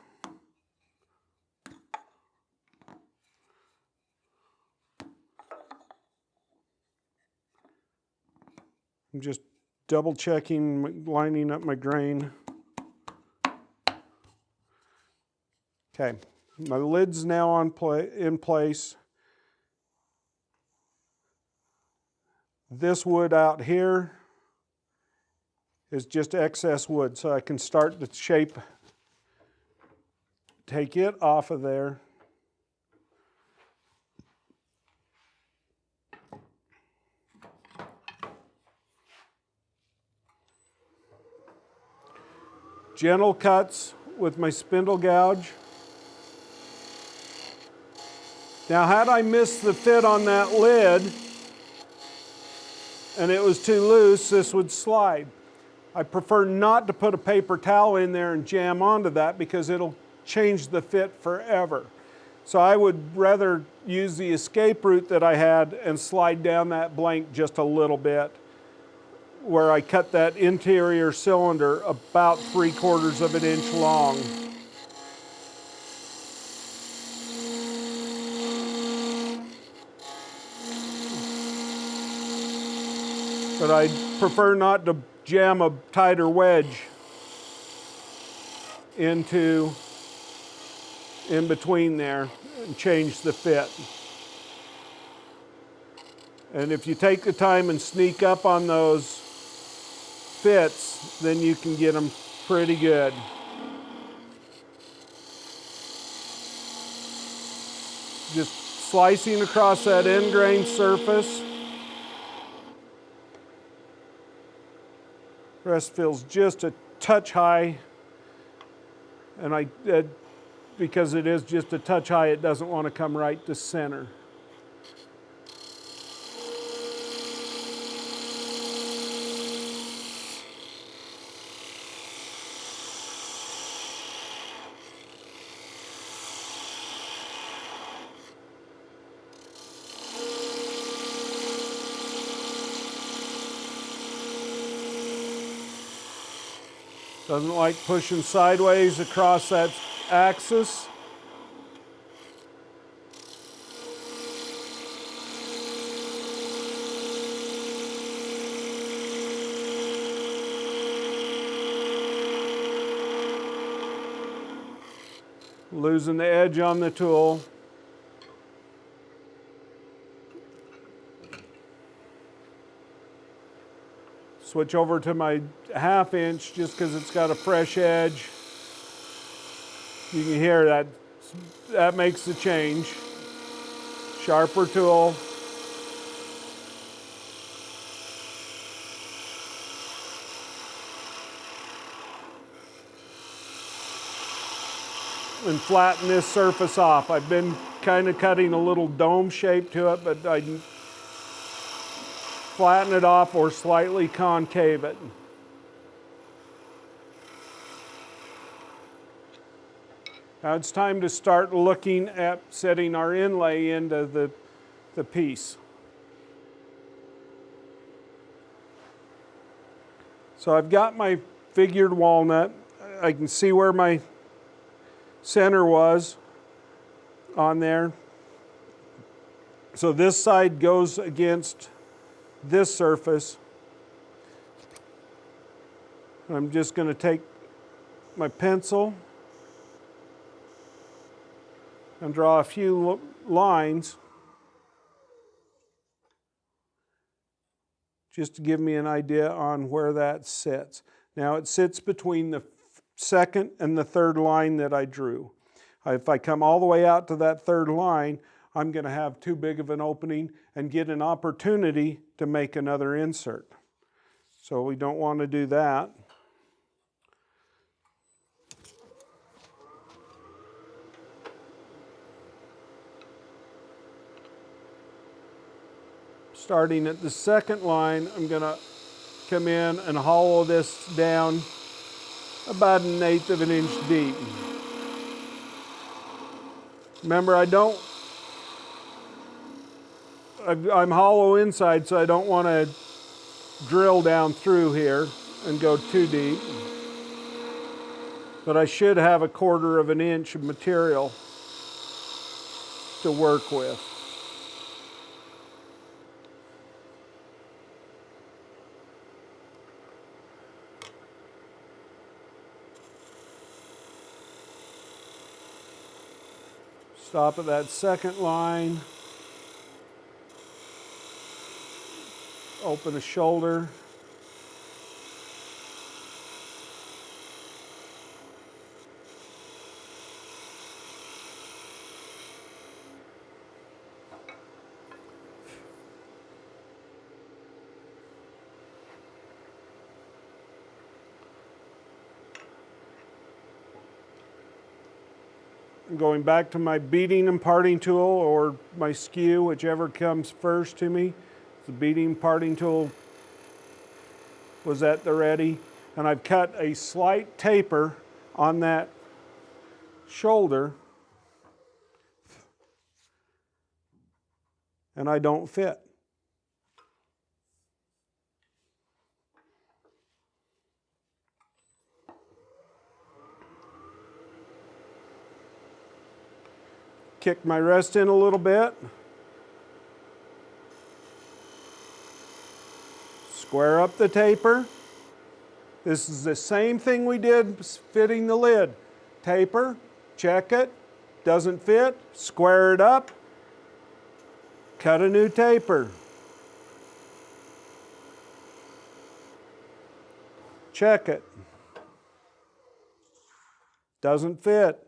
S1: I'm just double checking, lining up my grain. Okay, my lid's now in place. This wood out here is just excess wood, so I can start to shape, take it off of there. Gentle cuts with my spindle gouge. Now, had I missed the fit on that lid and it was too loose, this would slide. I prefer not to put a paper towel in there and jam onto that because it'll change the fit forever. So I would rather use the escape route that I had and slide down that blank just a little bit, where I cut that interior cylinder about 3/4 of an inch long. But I prefer not to jam a tighter wedge in between there and change the fit. And if you take the time and sneak up on those fits, then you can get them pretty good. Just slicing across that end grain surface. Rest feels just a touch high, and because it is just a touch high, it doesn't want to come right to center. Doesn't like pushing sideways across that axis. Losing the edge on the tool. Switch over to my 1/2 inch just because it's got a fresh edge. You can hear that makes the change. Sharper tool. And flatten this surface off. I've been kind of cutting a little dome shape to it, but I flatten it off or slightly concave it. Now it's time to start looking at setting our inlay into the piece. So I've got my figured walnut. I can see where my center was on there. So this side goes against this surface. I'm just going to take my pencil and draw a few lines just to give me an idea on where that sits. Now it sits between the second and the third line that I drew. If I come all the way out to that third line, I'm going to have too big of an opening and get an opportunity to make another insert. So we don't want to do that. Starting at the second line, I'm going to come in and hollow this down about 1/8 of an inch deep. Remember, I'm hollow inside, so I don't want to drill down through here and go too deep. But I should have 1/4 of an inch of material to work with. Stop at that second line. Open a shoulder. Going back to my beading and parting tool, or my skew, whichever comes first to me. The beading parting tool was at the ready, and I've cut a slight taper on that shoulder, and I don't fit. Kick my rest in a little bit. Square up the taper. This is the same thing we did fitting the lid. Taper, check it, doesn't fit, square it up, cut a new taper. Check it. Doesn't fit.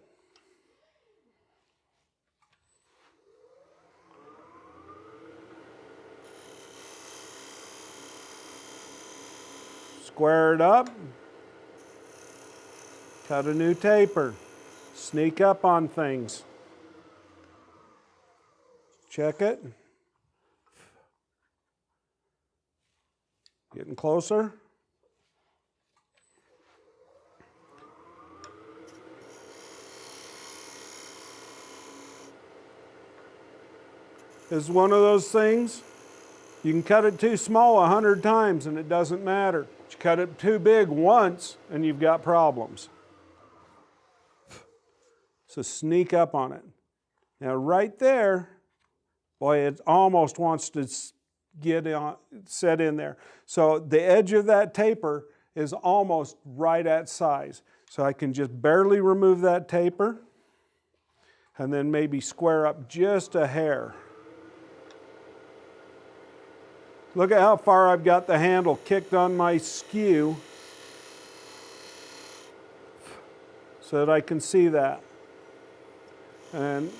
S1: Square it up, cut a new taper, sneak up on things. Check it. Getting closer. This is one of those things. You can cut it too small 100 times and it doesn't matter. But you cut it too big once and you've got problems. So sneak up on it. Now right there, boy, it almost wants to set in there. So the edge of that taper is almost right at size. So I can just barely remove that taper and then maybe square up just a hair. Look at how far I've got the handle kicked on my skew so that I can see that. And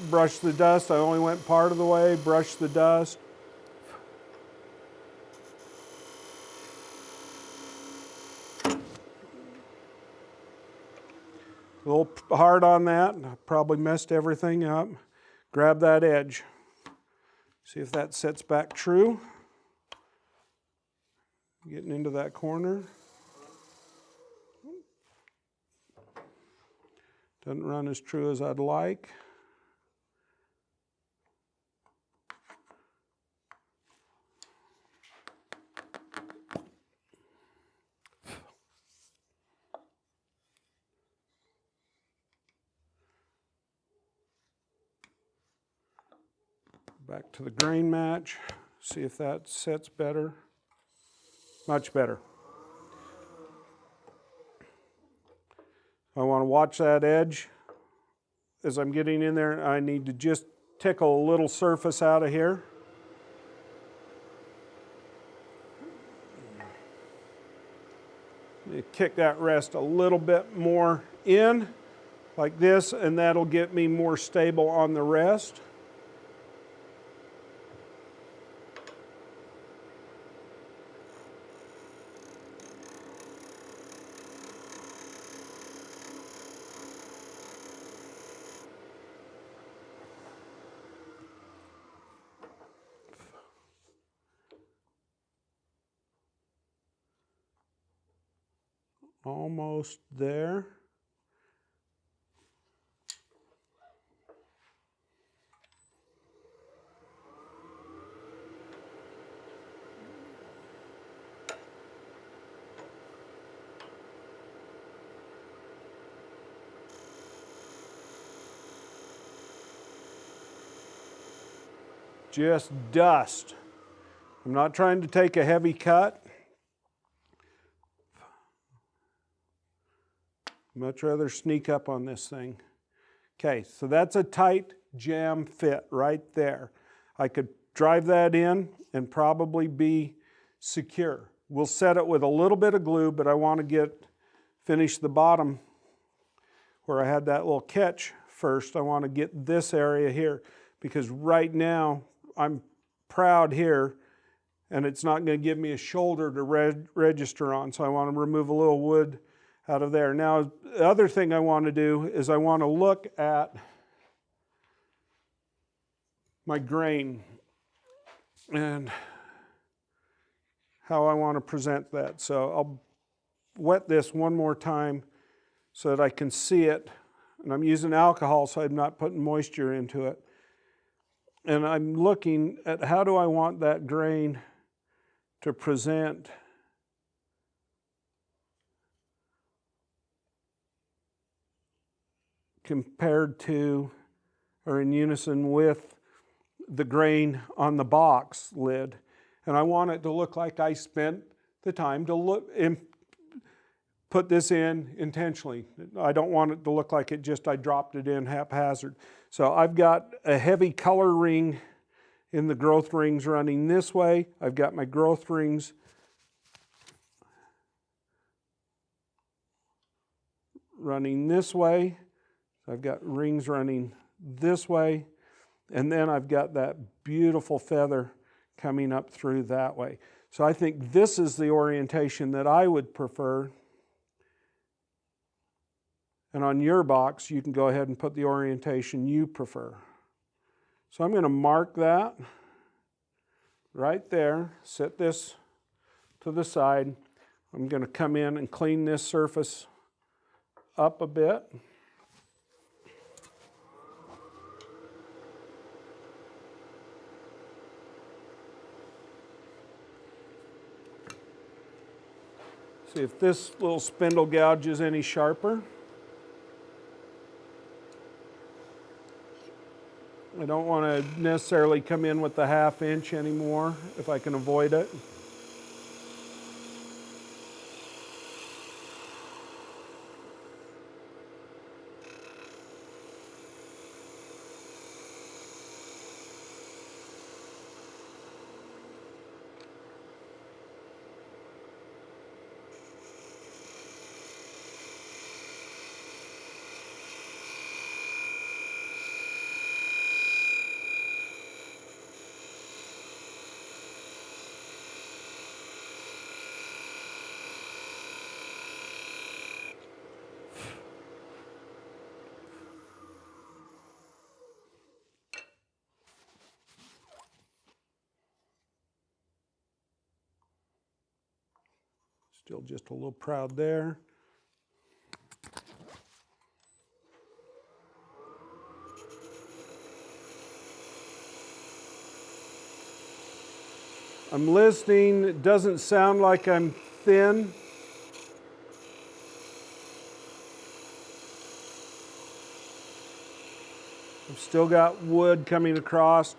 S1: brush the dust. I only went part of the way, brush the dust. A little hard on that. I probably messed everything up. Grab that edge. See if that sets back true. Getting into that corner. Doesn't run as true as I'd like. Back to the grain match. See if that sets better. Much better. I want to watch that edge. As I'm getting in there, I need to just tickle a little surface out of here. You kick that rest a little bit more in, like this, and that'll get me more stable on the rest. Almost there. Just dust. I'm not trying to take a heavy cut. Much rather sneak up on this thing. Okay, so that's a tight jam fit right there. I could drive that in and probably be secure. We'll set it with a little bit of glue, but I want to finish the bottom where I had that little catch first. I want to get this area here because right now I'm proud here and it's not going to give me a shoulder to register on, so I want to remove a little wood out of there. Now, the other thing I want to do is I want to look at my grain and how I want to present that. So I'll wet this one more time so that I can see it. And I'm using alcohol so I'm not putting moisture into it. And I'm looking at how do I want that grain to present compared to or in unison with the grain on the box lid. And I want it to look like I spent the time to put this in intentionally. I don't want it to look like I dropped it in haphazard. So I've got a heavy color ring in the growth rings running this way. I've got my growth rings running this way. I've got rings running this way, and then I've got that beautiful feather coming up through that way. So I think this is the orientation that I would prefer. And on your box, you can go ahead and put the orientation you prefer. So I'm going to mark that right there, set this to the side. I'm going to come in and clean this surface up a bit. See if this little spindle gouge is any sharper. I don't want to necessarily come in with the 1/2 inch anymore if I can avoid it. Still just a little proud there. I'm listening. It doesn't sound like I'm thin. I've still got wood coming across.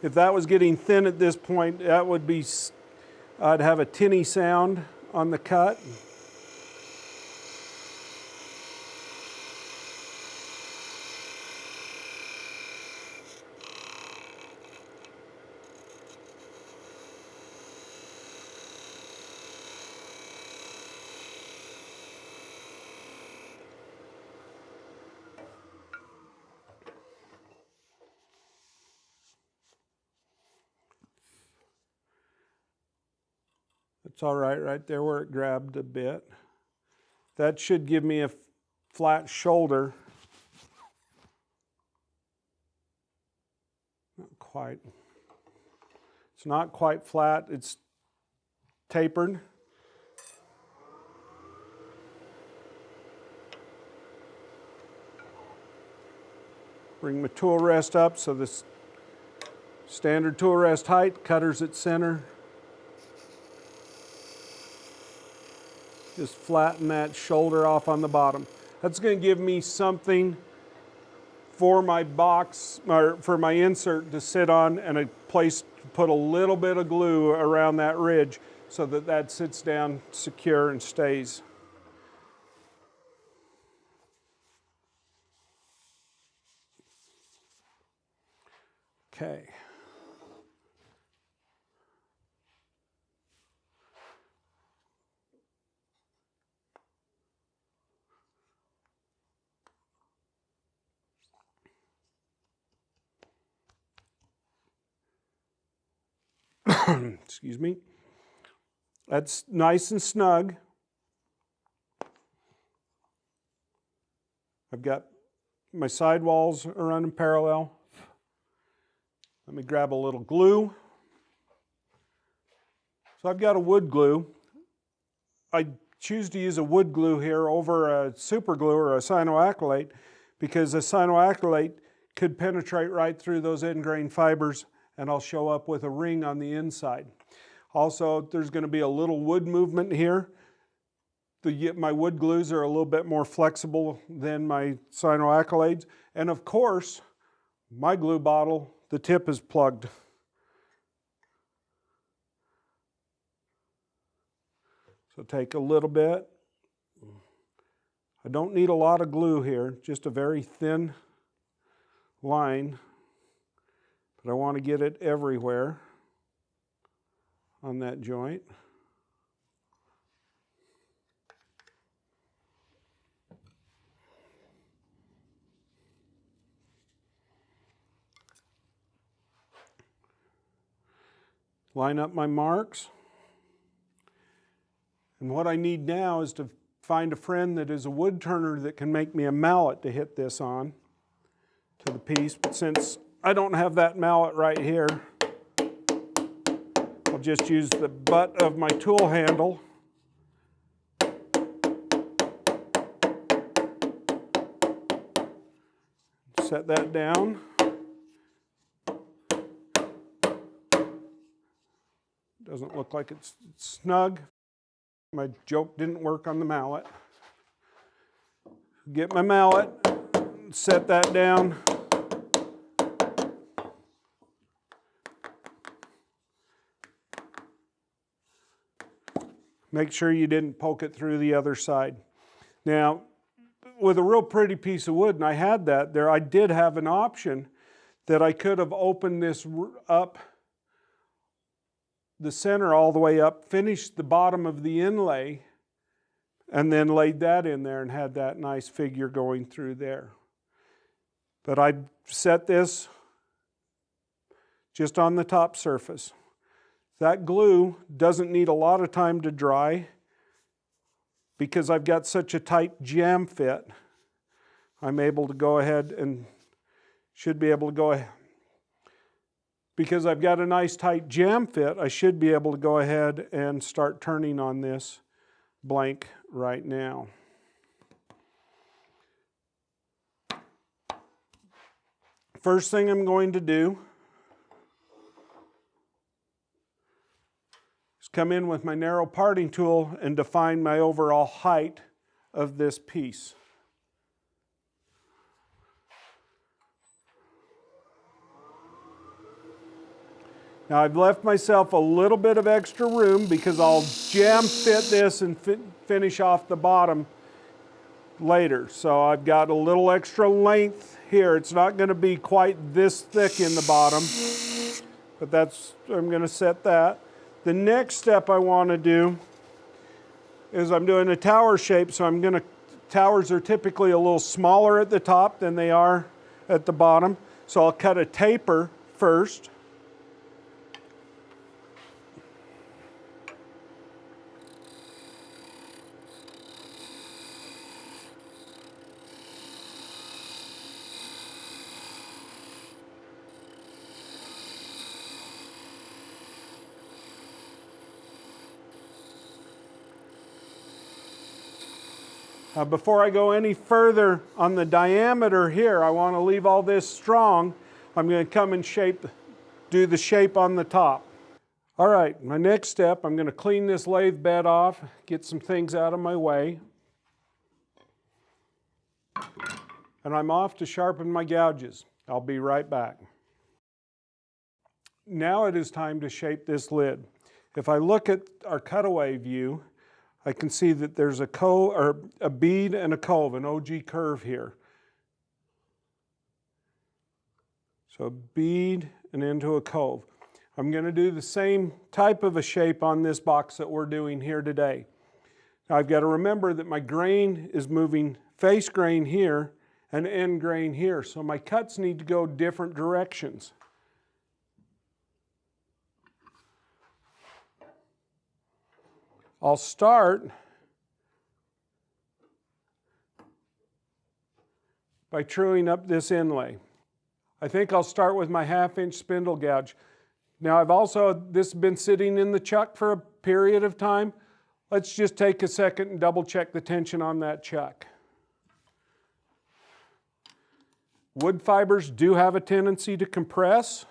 S1: If that was getting thin at this point, that would be, I'd have a tinny sound on the cut. It's all right there where it grabbed a bit. That should give me a flat shoulder. Not quite. It's not quite flat, it's tapered. Bring my tool rest up so this standard tool rest height, cutter's at center. Just flatten that shoulder off on the bottom. That's going to give me something for my box, or for my insert to sit on, and a place to put a little bit of glue around that ridge so that that sits down secure and stays. Okay. Excuse me. That's nice and snug. I've got my sidewalls are running parallel. Let me grab a little glue. So I've got a wood glue. I choose to use a wood glue here over a super glue or a cyanoacrylate because a cyanoacrylate could penetrate right through those end grain fibers, and I'll show up with a ring on the inside. Also, there's going to be a little wood movement here. My wood glues are a little bit more flexible than my cyanoacrylates. And of course, my glue bottle, the tip is plugged. So take a little bit. I don't need a lot of glue here, just a very thin line. But I want to get it everywhere on that joint. Line up my marks. And what I need now is to find a friend that is a wood turner that can make me a mallet to hit this on to the piece. But since I don't have that mallet right here, I'll just use the butt of my tool handle. Set that down. Doesn't look like it's snug. My joke didn't work on the mallet. Get my mallet, set that down. Make sure you didn't poke it through the other side. Now, with a real pretty piece of wood, and I had that there, I did have an option that I could have opened this up, the center all the way up, finished the bottom of the inlay, and then laid that in there and had that nice figure going through there. But I set this just on the top surface. That glue doesn't need a lot of time to dry because I've got such a tight jam fit. I'm able to go ahead and should be able to go ahead. Because I've got a nice tight jam fit, I should be able to go ahead and start turning on this blank right now. First thing I'm going to do is come in with my narrow parting tool and define my overall height of this piece. Now I've left myself a little bit of extra room because I'll jam fit this and finish off the bottom later. So I've got a little extra length here. It's not going to be quite this thick in the bottom, but I'm going to set that. The next step I want to do is I'm doing a tower shape, so towers are typically a little smaller at the top than they are at the bottom. So I'll cut a taper first. Before I go any further on the diameter here, I want to leave all this strong. I'm going to come and do the shape on the top. All right, my next step, I'm going to clean this lathe bed off, get some things out of my way. And I'm off to sharpen my gouges. I'll be right back. Now it is time to shape this lid. If I look at our cutaway view, I can see that there's a bead and a cove, an OG curve here. So a bead and into a cove. I'm going to do the same type of a shape on this box that we're doing here today. Now I've got to remember that my grain is moving face grain here and end grain here, so my cuts need to go different directions. I'll start by truing up this inlay. I think I'll start with my 1/2 inch spindle gouge. Now this has been sitting in the chuck for a period of time. Let's just take a second and double check the tension on that chuck. Wood fibers do have a tendency to compress.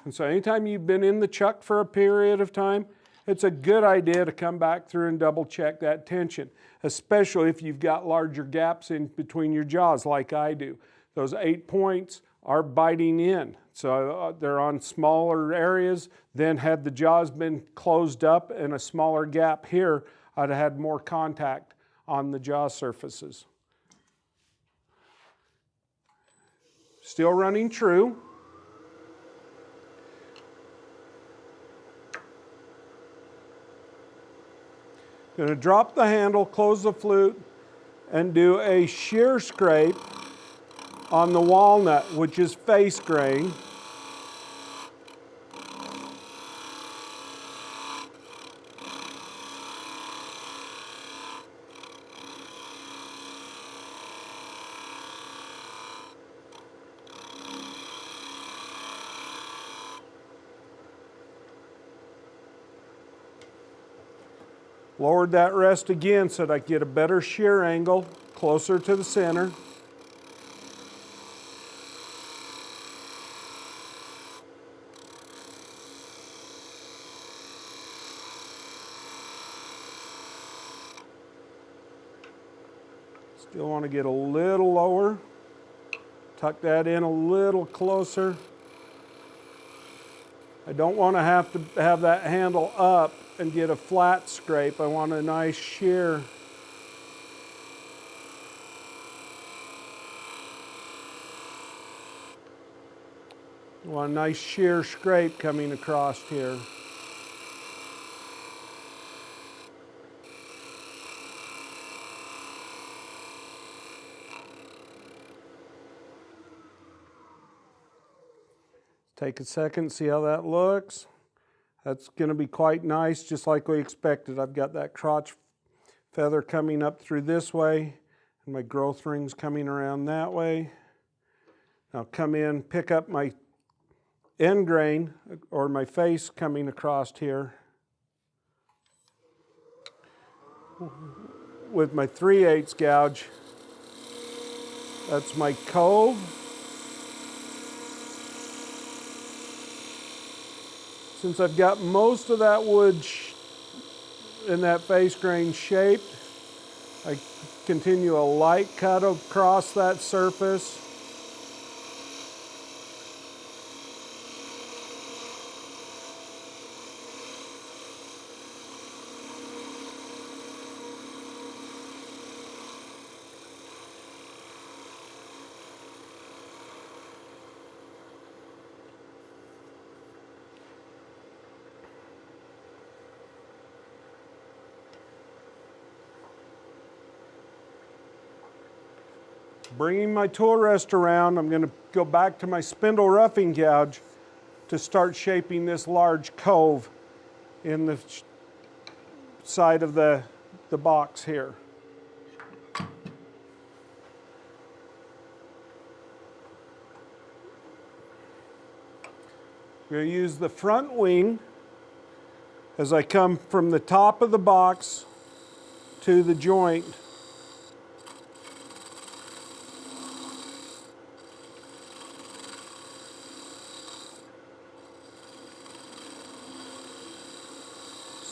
S1: And so anytime you've been in the chuck for a period of time, it's a good idea to come back through and double check that tension, especially if you've got larger gaps in between your jaws like I do. Those 8 points are biting in. So they're on smaller areas. Then had the jaws been closed up and a smaller gap here, I'd have had more contact on the jaw surfaces. Still running true. Going to drop the handle, close the flute, and do a shear scrape on the walnut, which is face grain. Lowered that rest again so that I get a better shear angle closer to the center. Still want to get a little lower. Tuck that in a little closer. I don't want to have that handle up and get a flat scrape. I want a nice shear. I want a nice shear scrape coming across here. Take a second, see how that looks. That's going to be quite nice, just like we expected. I've got that crotch feather coming up through this way, and my growth rings coming around that way. Now come in, pick up my end grain, or my face coming across here with my 3/8 gouge. That's my cove. Since I've got most of that wood in that face grain shaped, I continue a light cut across that surface. Bringing my tool rest around, I'm going to go back to my spindle roughing gouge to start shaping this large cove in the side of the box here. I'm going to use the front wing as I come from the top of the box to the joint.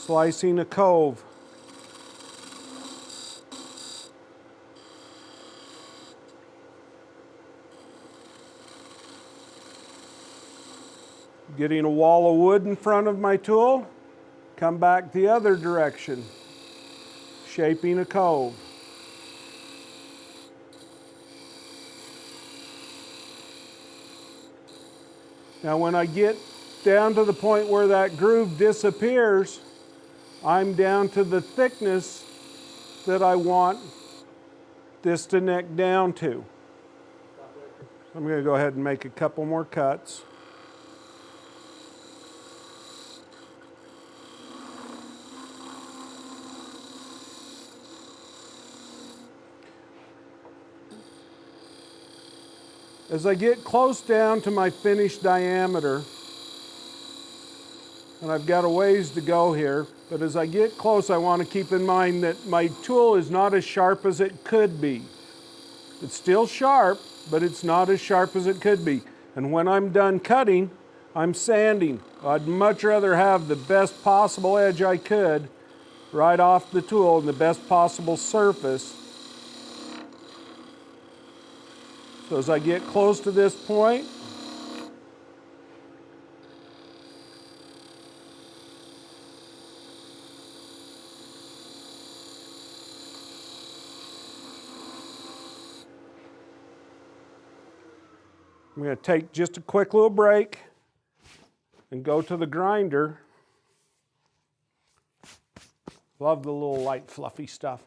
S1: Slicing a cove. Getting a wall of wood in front of my tool, come back the other direction, shaping a cove. Now when I get down to the point where that groove disappears, I'm down to the thickness that I want this to neck down to. I'm going to go ahead and make a couple more cuts. As I get close down to my finished diameter, and I've got a ways to go here, but as I get close, I want to keep in mind that my tool is not as sharp as it could be. It's still sharp, but it's not as sharp as it could be. And when I'm done cutting, I'm sanding. I'd much rather have the best possible edge I could right off the tool and the best possible surface. So as I get close to this point, I'm going to take just a quick little break and go to the grinder. Love the little light fluffy stuff.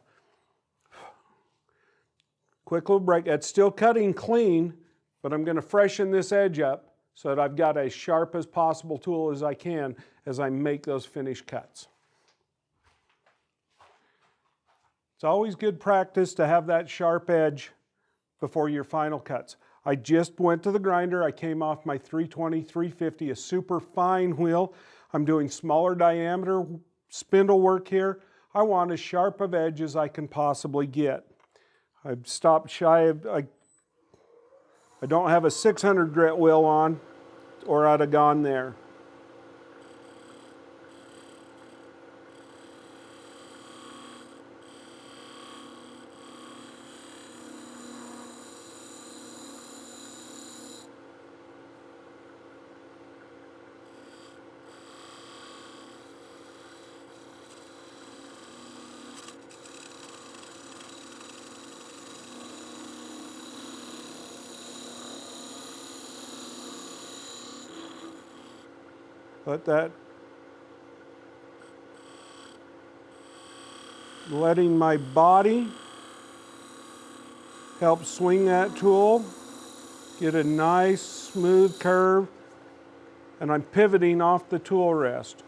S1: Quick little break. It's still cutting clean, but I'm going to freshen this edge up so that I've got as sharp as possible tool as I can as I make those finished cuts. It's always good practice to have that sharp edge before your final cuts. I just went to the grinder. I came off my 320, 350, a super fine wheel. I'm doing smaller diameter spindle work here. I want as sharp of edge as I can possibly get. I've stopped shy of, I don't have a 600 grit wheel on, or I'd have gone there. Let that, letting my body help swing that tool, get a nice smooth curve, and I'm pivoting off the tool rest.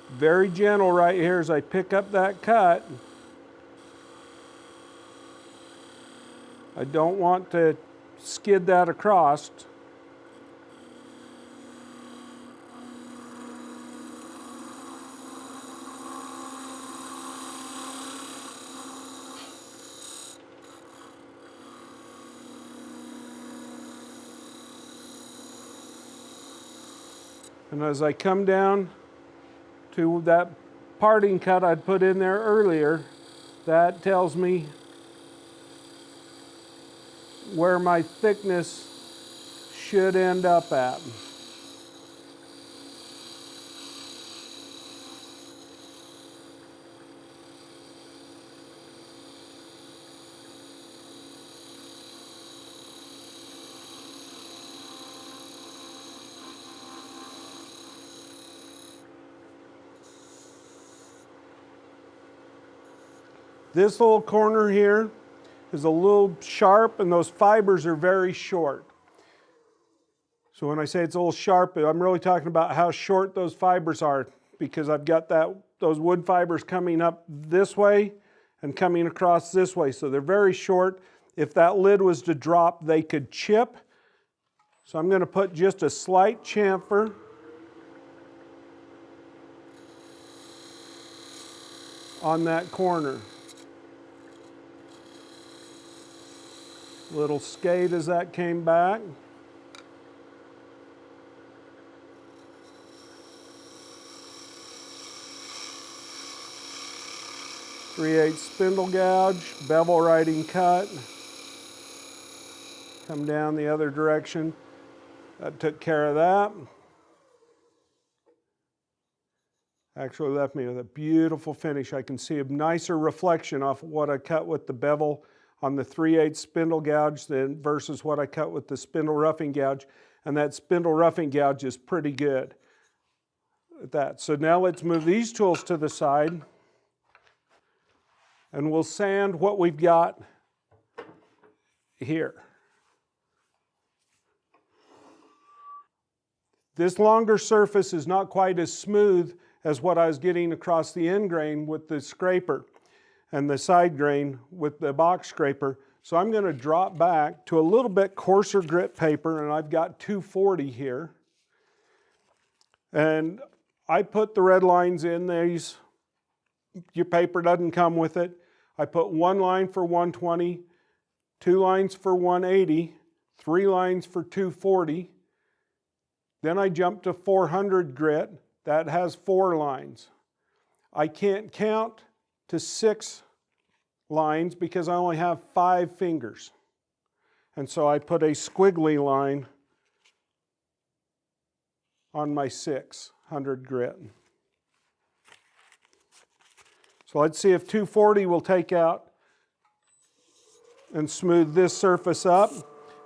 S1: Very gentle right here as I pick up that cut. I don't want to skid that across. And as I come down to that parting cut I'd put in there earlier, that tells me where my thickness should end up at. This little corner here is a little sharp, and those fibers are very short. So when I say it's a little sharp, I'm really talking about how short those fibers are, because I've got those wood fibers coming up this way and coming across this way. So they're very short. If that lid was to drop, they could chip. So I'm going to put just a slight chamfer on that corner. Little skate as that came back. .3/8 spindle gouge, bevel riding cut. Come down the other direction. That took care of that. Actually left me with a beautiful finish. I can see a nicer reflection off of what I cut with the bevel on the .3/8 spindle gouge than versus what I cut with the spindle roughing gouge. And that spindle roughing gouge is pretty good at that. So now let's move these tools to the side, and we'll sand what we've got here. This longer surface is not quite as smooth as what I was getting across the end grain with the scraper and the side grain with the box scraper. So I'm going to drop back to a little bit coarser grit paper, and I've got 240 here. And I put the red lines in these. Your paper doesn't come with it. I put one line for 120, 2 lines for 180, 3 lines for 240. Then I jump to 400 grit. That has 4 lines. I can't count to 6 lines because I only have 5 fingers. And so I put a squiggly line on my 600 grit. So let's see if 240 will take out and smooth this surface up.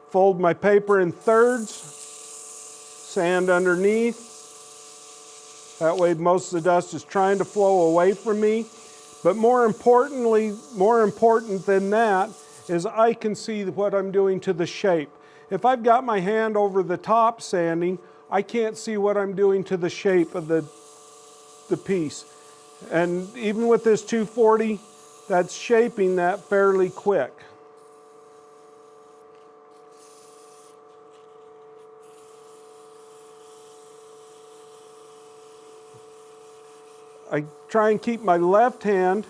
S1: Fold my paper in thirds, sand underneath. That way most of the dust is trying to flow away from me. But more importantly, more important than that is I can see what I'm doing to the shape. If I've got my hand over the top sanding, I can't see what I'm doing to the shape of the piece. And even with this 240, that's shaping that fairly quick. I try and keep my left hand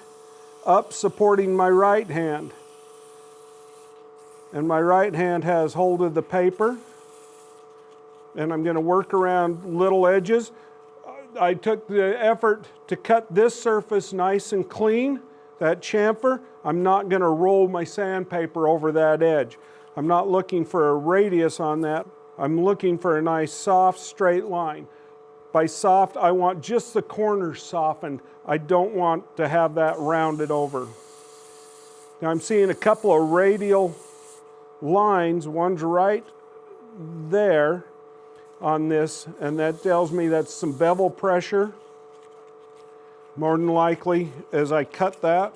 S1: up supporting my right hand. And my right hand has hold of the paper. And I'm going to work around little edges. I took the effort to cut this surface nice and clean, that chamfer. I'm not going to roll my sandpaper over that edge. I'm not looking for a radius on that. I'm looking for a nice soft straight line. By soft, I want just the corners softened. I don't want to have that rounded over. Now I'm seeing a couple of radial lines. One's right there on this, and that tells me that's some bevel pressure. More than likely, as I cut that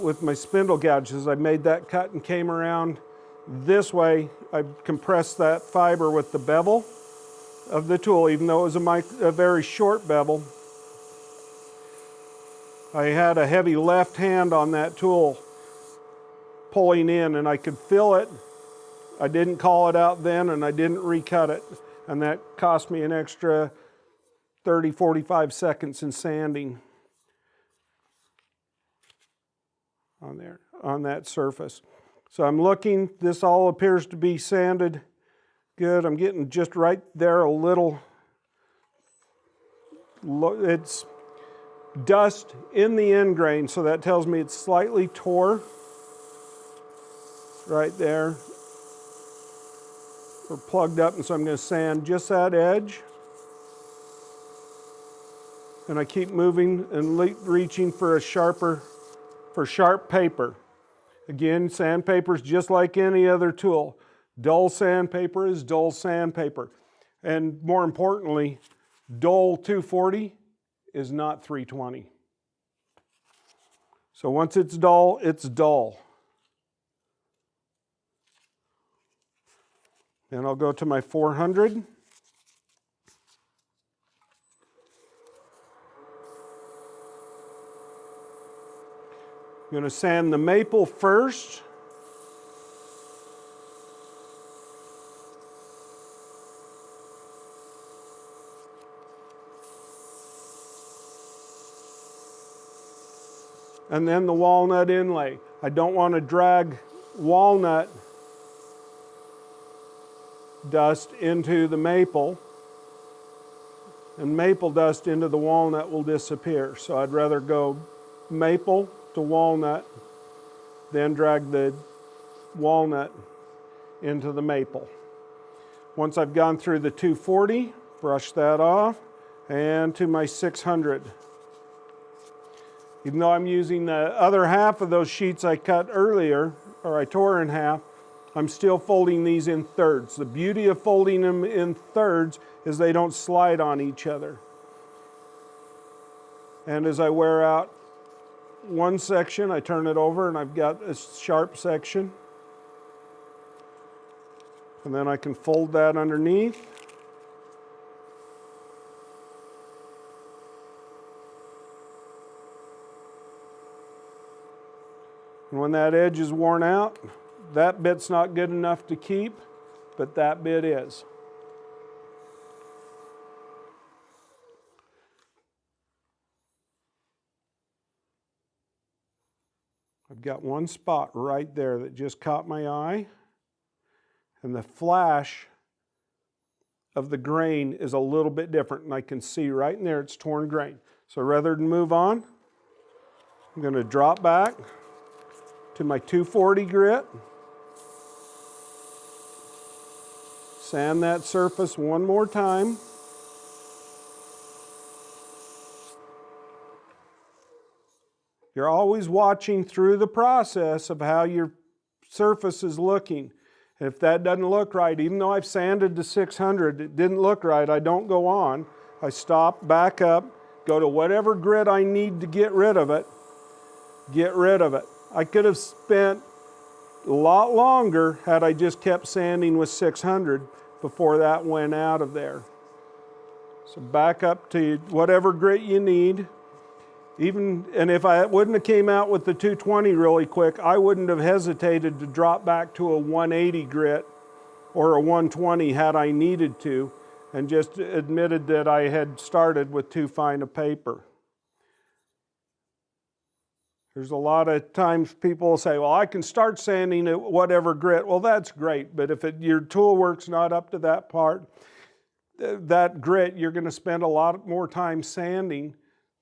S1: with my spindle gouges, I made that cut and came around this way. I compressed that fiber with the bevel of the tool, even though it was a very short bevel. I had a heavy left hand on that tool pulling in, and I could feel it. I didn't call it out then, and I didn't recut it, and that cost me an extra 30-45 seconds in sanding on there, on that surface. So I'm looking, this all appears to be sanded good. I'm getting just right there a little, it's dust in the end grain, so that tells me it's slightly tore right there, or plugged up, and so I'm going to sand just that edge. And I keep moving and reaching for sharp paper. Again, sandpaper is just like any other tool. Dull sandpaper is dull sandpaper. And more importantly, dull 240 is not 320. So once it's dull, it's dull. Then I'll go to my 400. I'm going to sand the maple first. And then the walnut inlay. I don't want to drag walnut dust into the maple, and maple dust into the walnut will disappear. So I'd rather go maple to walnut, then drag the walnut into the maple. Once I've gone through the 240, brush that off, and to my 600. Even though I'm using the other half of those sheets I cut earlier, or I tore in half, I'm still folding these in thirds. The beauty of folding them in thirds is they don't slide on each other. And as I wear out one section, I turn it over and I've got a sharp section. And then I can fold that underneath. And when that edge is worn out, that bit's not good enough to keep, but that bit is. I've got one spot right there that just caught my eye, and the flash of the grain is a little bit different, and I can see right in there it's torn grain. So rather than move on, I'm going to drop back to my 240 grit, sand that surface one more time. You're always watching through the process of how your surface is looking. If that doesn't look right, even though I've sanded to 600, it didn't look right, I don't go on. I stop, back up, go to whatever grit I need to get rid of it, get rid of it. I could have spent a lot longer had I just kept sanding with 600 before that went out of there. So back up to whatever grit you need. And if I wouldn't have came out with the 220 really quick, I wouldn't have hesitated to drop back to a 180 grit or a 120 had I needed to, and just admitted that I had started with too fine a paper. There's a lot of times people will say, well, I can start sanding at whatever grit. Well, that's great, but if your tool work's not up to that part, that grit, you're going to spend a lot more time sanding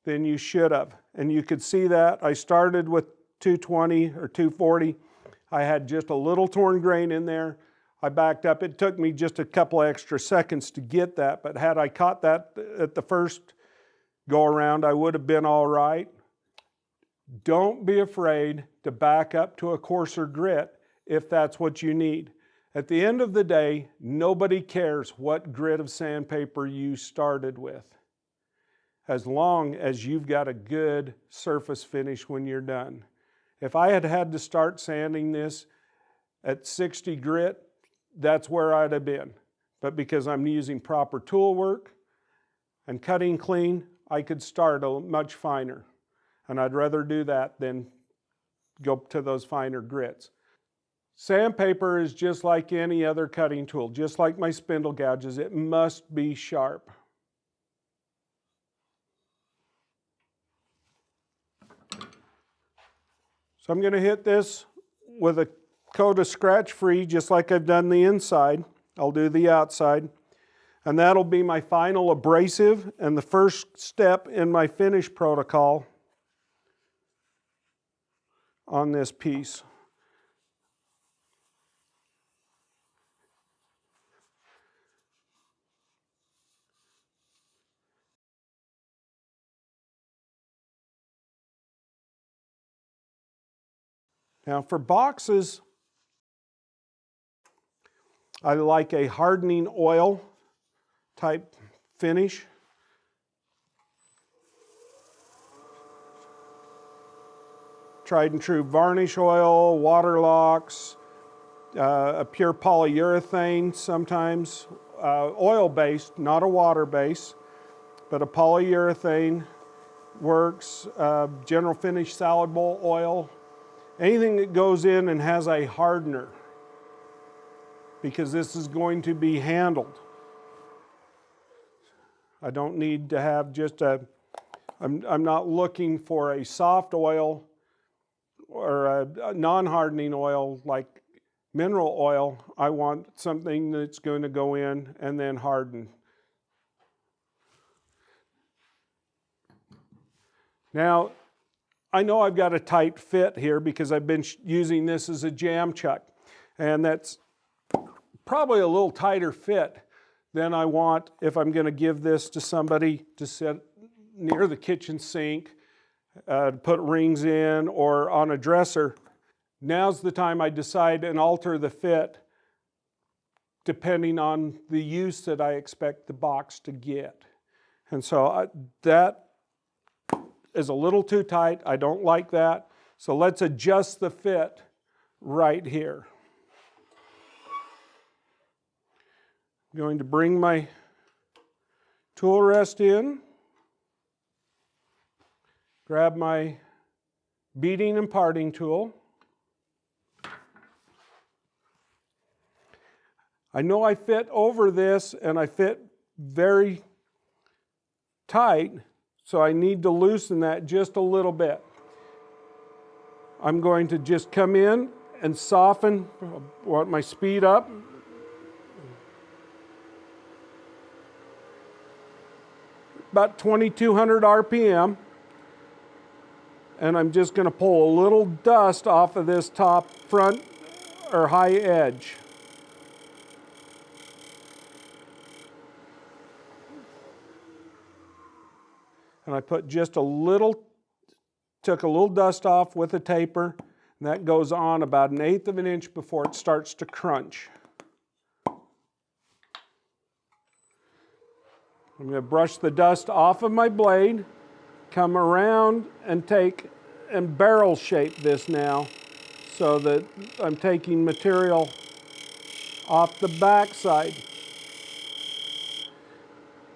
S1: than you should have. And you could see that. I started with 220 or 240. I had just a little torn grain in there. I backed up. It took me just a couple extra seconds to get that, but had I caught that at the first go around, I would have been all right. Don't be afraid to back up to a coarser grit if that's what you need. At the end of the day, nobody cares what grit of sandpaper you started with, as long as you've got a good surface finish when you're done. If I had had to start sanding this at 60 grit, that's where I'd have been. But because I'm using proper tool work and cutting clean, I could start a much finer. And I'd rather do that than go to those finer grits. Sandpaper is just like any other cutting tool, just like my spindle gouges. It must be sharp. So I'm going to hit this with a coat of scratch free, just like I've done the inside. I'll do the outside. And that'll be my final abrasive and the first step in my finish protocol on this piece. Now for boxes, I like a hardening oil type finish. Tried and true varnish oil, water locks, a pure polyurethane sometimes, oil-based, not a water base, but a polyurethane works, general finish salad bowl oil, anything that goes in and has a hardener, because this is going to be handled. I don't need to have just I'm not looking for a soft oil or a non-hardening oil like mineral oil. I want something that's going to go in and then harden. Now, I know I've got a tight fit here because I've been using this as a jam chuck, and that's probably a little tighter fit than I want if I'm going to give this to somebody to sit near the kitchen sink, put rings in, or on a dresser. Now's the time I decide and alter the fit depending on the use that I expect the box to get. And so that is a little too tight. I don't like that. So let's adjust the fit right here. I'm going to bring my tool rest in, grab my beading and parting tool. I know I fit over this and I fit very tight, so I need to loosen that just a little bit. I'm going to just come in and soften. I want my speed up. About 2200 RPM. And I'm just going to pull a little dust off of this top front or high edge. And I put just a little, took a little dust off with a taper, and that goes on about 1/8 of an inch before it starts to crunch. I'm going to brush the dust off of my blade, come around and take and barrel shape this now so that I'm taking material off the back side.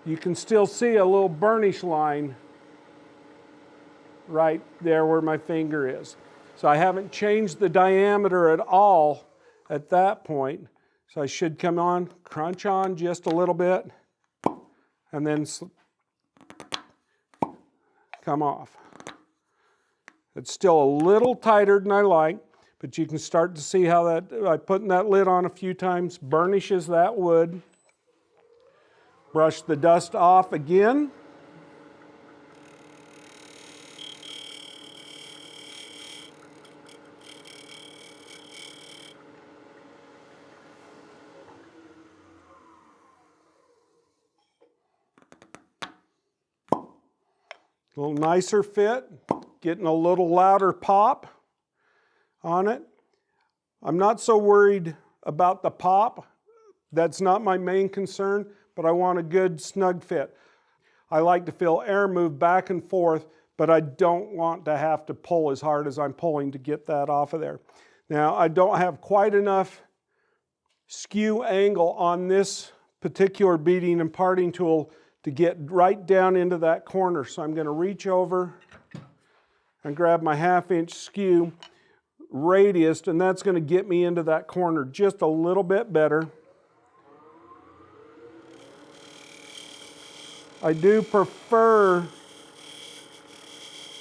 S1: You can still see a little burnish line right there where my finger is. So I haven't changed the diameter at all at that point. So I should come on, crunch on just a little bit, and then come off. It's still a little tighter than I like, but you can start to see how that, by putting that lid on a few times, burnishes that wood. Brush the dust off again. A little nicer fit. getting a little louder pop on it. I'm not so worried about the pop. That's not my main concern, but I want a good snug fit. I like to feel air move back and forth, but I don't want to have to pull as hard as I'm pulling to get that off of there. Now, I don't have quite enough skew angle on this particular beading and parting tool to get right down into that corner. So I'm going to reach over and grab my 1/2 inch skew radius, and that's going to get me into that corner just a little bit better. I do prefer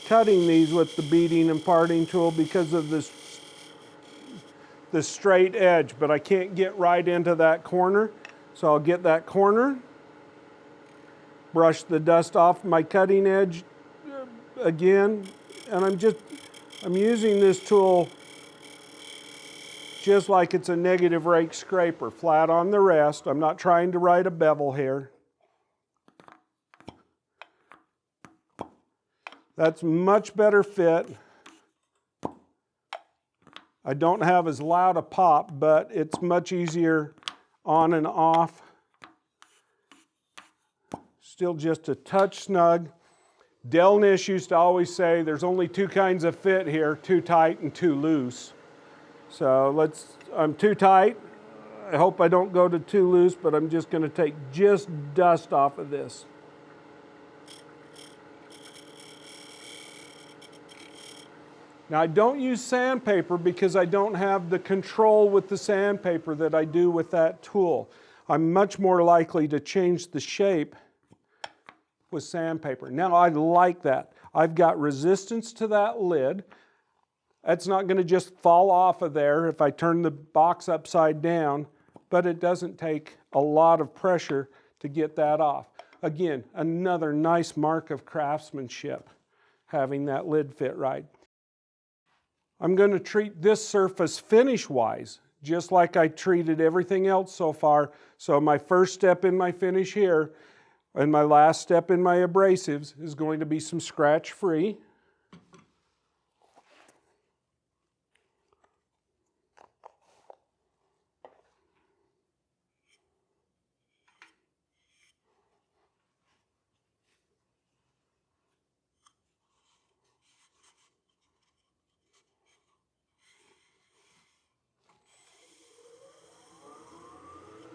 S1: cutting these with the beading and parting tool because of this straight edge, but I can't get right into that corner. So I'll get that corner, brush the dust off my cutting edge again, and I'm using this tool just like it's a negative rake scraper, flat on the rest. I'm not trying to write a bevel here. That's much better fit. I don't have as loud a pop, but it's much easier on and off. Still just a touch snug. Del Nish used to always say there's only 2 kinds of fit here, too tight and too loose. So I'm too tight. I hope I don't go to too loose, but I'm just going to take just dust off of this. Now, I don't use sandpaper because I don't have the control with the sandpaper that I do with that tool. I'm much more likely to change the shape with sandpaper. Now, I like that. I've got resistance to that lid. That's not going to just fall off of there if I turn the box upside down, but it doesn't take a lot of pressure to get that off. Again, another nice mark of craftsmanship, having that lid fit right. I'm going to treat this surface finish-wise, just like I treated everything else so far. So my first step in my finish here, and my last step in my abrasives, is going to be some scratch-free.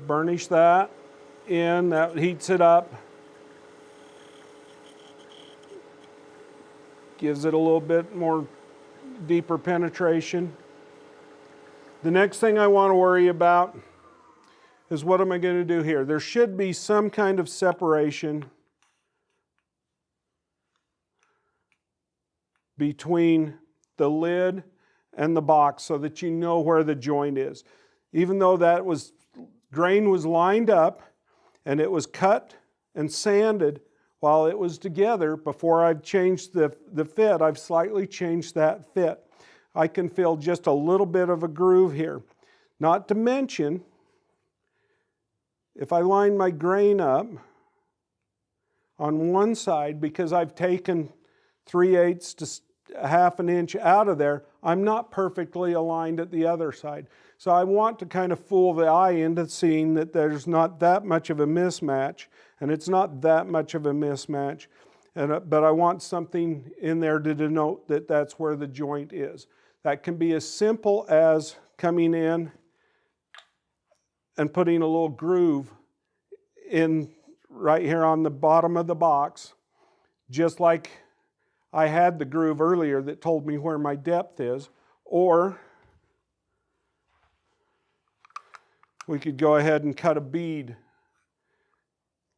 S1: Burnish that in, that heats it up. Gives it a little bit more deeper penetration. The next thing I want to worry about is what am I going to do here? There should be some kind of separation between the lid and the box so that you know where the joint is. Even though that grain was lined up and it was cut and sanded while it was together, before I've changed the fit, I've slightly changed that fit. I can feel just a little bit of a groove here. Not to mention, if I line my grain up on one side, because I've taken 3/8 to 1/2 inch out of there, I'm not perfectly aligned at the other side. So I want to kind of fool the eye into seeing that there's not that much of a mismatch, and it's not that much of a mismatch, but I want something in there to denote that that's where the joint is. That can be as simple as coming in and putting a little groove in right here on the bottom of the box, just like I had the groove earlier that told me where my depth is, or we could go ahead and cut a bead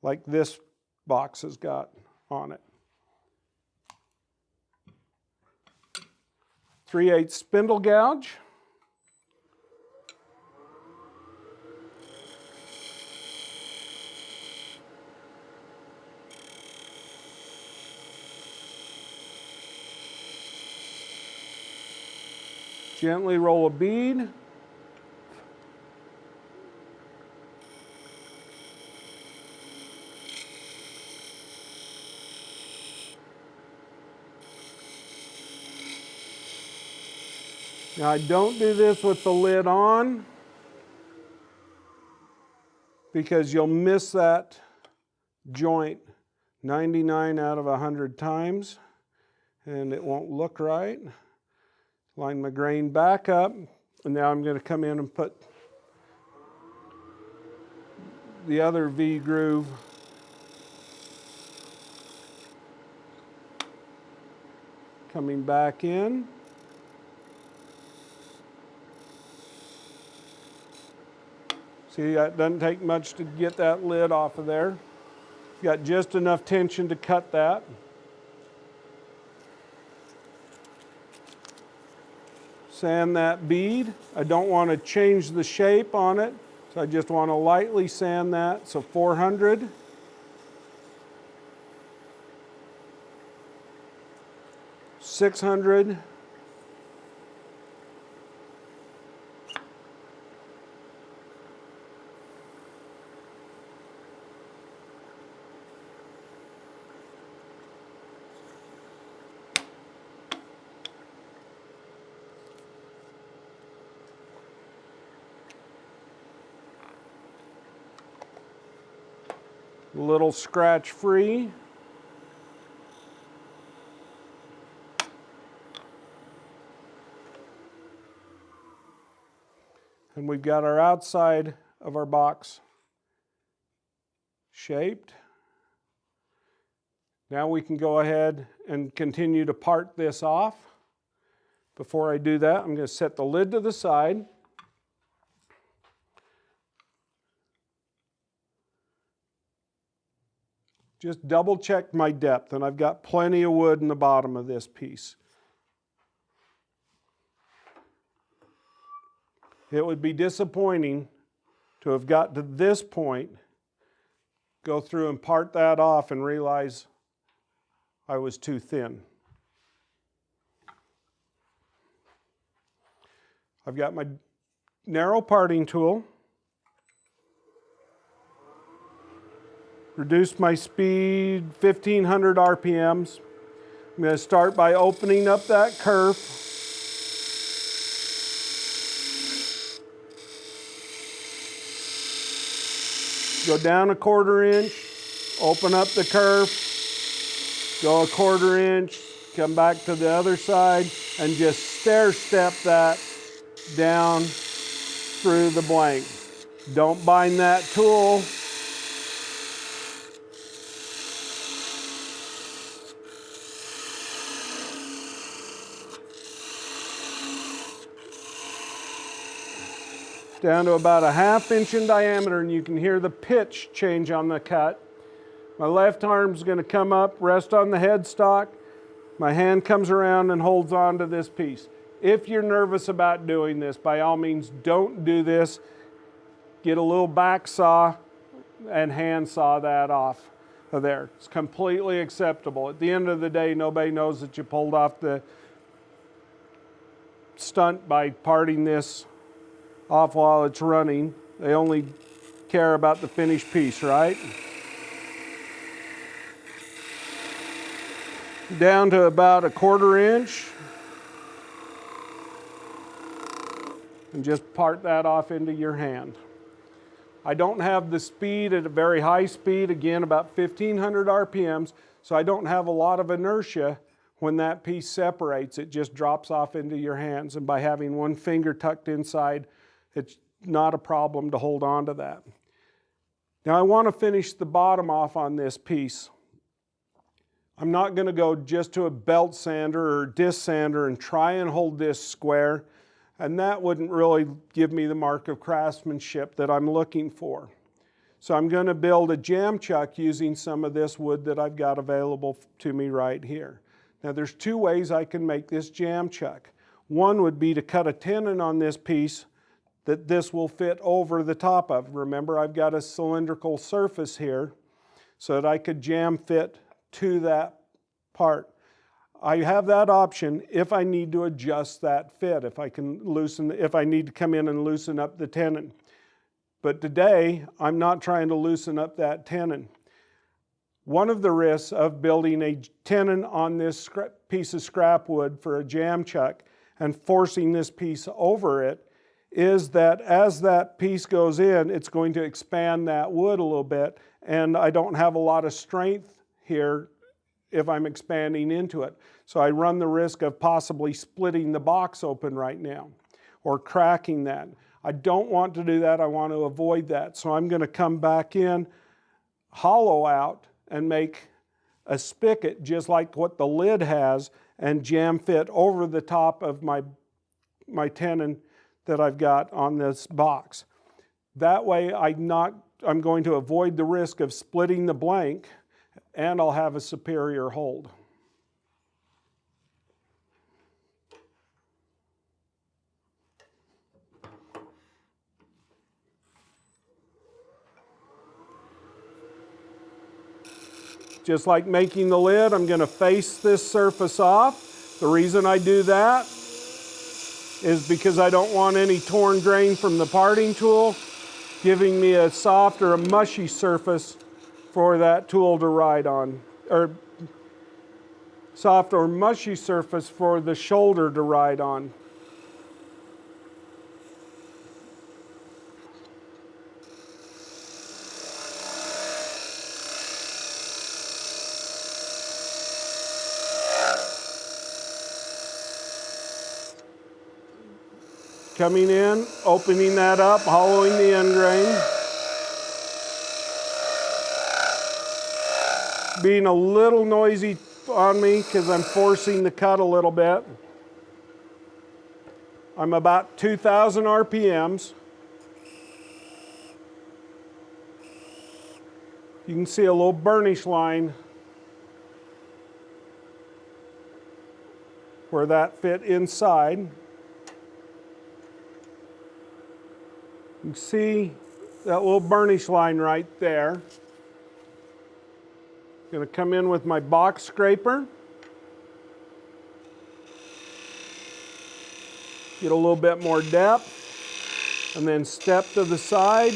S1: like this box has got on it. 3/8 spindle gouge. Gently roll a bead. Now I don't do this with the lid on because you'll miss that joint 99 out of 100 times and it won't look right. Line my grain back up, and now I'm going to come in and put the other V groove coming back in. See, it doesn't take much to get that lid off of there. Got just enough tension to cut that. Sand that bead. I don't want to change the shape on it, so I just want to lightly sand that. So 400. $600. A little scratch free. And we've got our outside of our box shaped. Now we can go ahead and continue to part this off. Before I do that, I'm going to set the lid to the side. Just double check my depth, and I've got plenty of wood in the bottom of this piece. It would be disappointing to have got to this point, go through and part that off and realize I was too thin. I've got my narrow parting tool. Reduce my speed 1500 RPMs. I'm going to start by opening up that kerf. Go down a 1/4 inch, open up the kerf, go a 1/4 inch, come back to the other side, and just stair step that down through the blank. Don't bind that tool. Down to about a 1/2 inch in diameter, and you can hear the pitch change on the cut. My left arm's going to come up, rest on the headstock. My hand comes around and holds on to this piece. If you're nervous about doing this, by all means, don't do this. Get a little back saw and hand saw that off of there. It's completely acceptable. At the end of the day, nobody knows that you pulled off the stunt by parting this off while it's running. They only care about the finished piece, right? Down to about a 1/4 inch. And just part that off into your hand. I don't have the speed at a very high speed, again about 1500 RPMs, so I don't have a lot of inertia when that piece separates. It just drops off into your hands, and by having one finger tucked inside, it's not a problem to hold on to that. Now I want to finish the bottom off on this piece. I'm not going to go just to a belt sander or disc sander and try and hold this square, and that wouldn't really give me the mark of craftsmanship that I'm looking for. So I'm going to build a jam chuck using some of this wood that I've got available to me right here. Now there's 2 ways I can make this jam chuck. One would be to cut a tenon on this piece that this will fit over the top of. Remember, I've got a cylindrical surface here so that I could jam fit to that part. I have that option if I need to adjust that fit, if I need to come in and loosen up the tenon. But today, I'm not trying to loosen up that tenon. One of the risks of building a tenon on this piece of scrap wood for a jam chuck, and forcing this piece over it is that as that piece goes in, it's going to expand that wood a little bit, and I don't have a lot of strength here if I'm expanding into it. So I run the risk of possibly splitting the box open right now or cracking that. I don't want to do that. I want to avoid that. So I'm going to come back in, hollow out, and make a spigot just like what the lid has and jam fit over the top of my tenon that I've got on this box. That way I'm going to avoid the risk of splitting the blank, and I'll have a superior hold. Just like making the lid, I'm going to face this surface off. The reason I do that is because I don't want any torn grain from the parting tool giving me a soft or a mushy surface for that tool to ride on, or soft or mushy surface for the shoulder to ride on. Coming in, opening that up, hollowing the end grain. Being a little noisy on me because I'm forcing the cut a little bit. I'm about 2,000 RPMs. You can see a little burnish line where that fit inside. You can see that little burnish line right there. I'm going to come in with my box scraper. Get a little bit more depth, and then step to the side.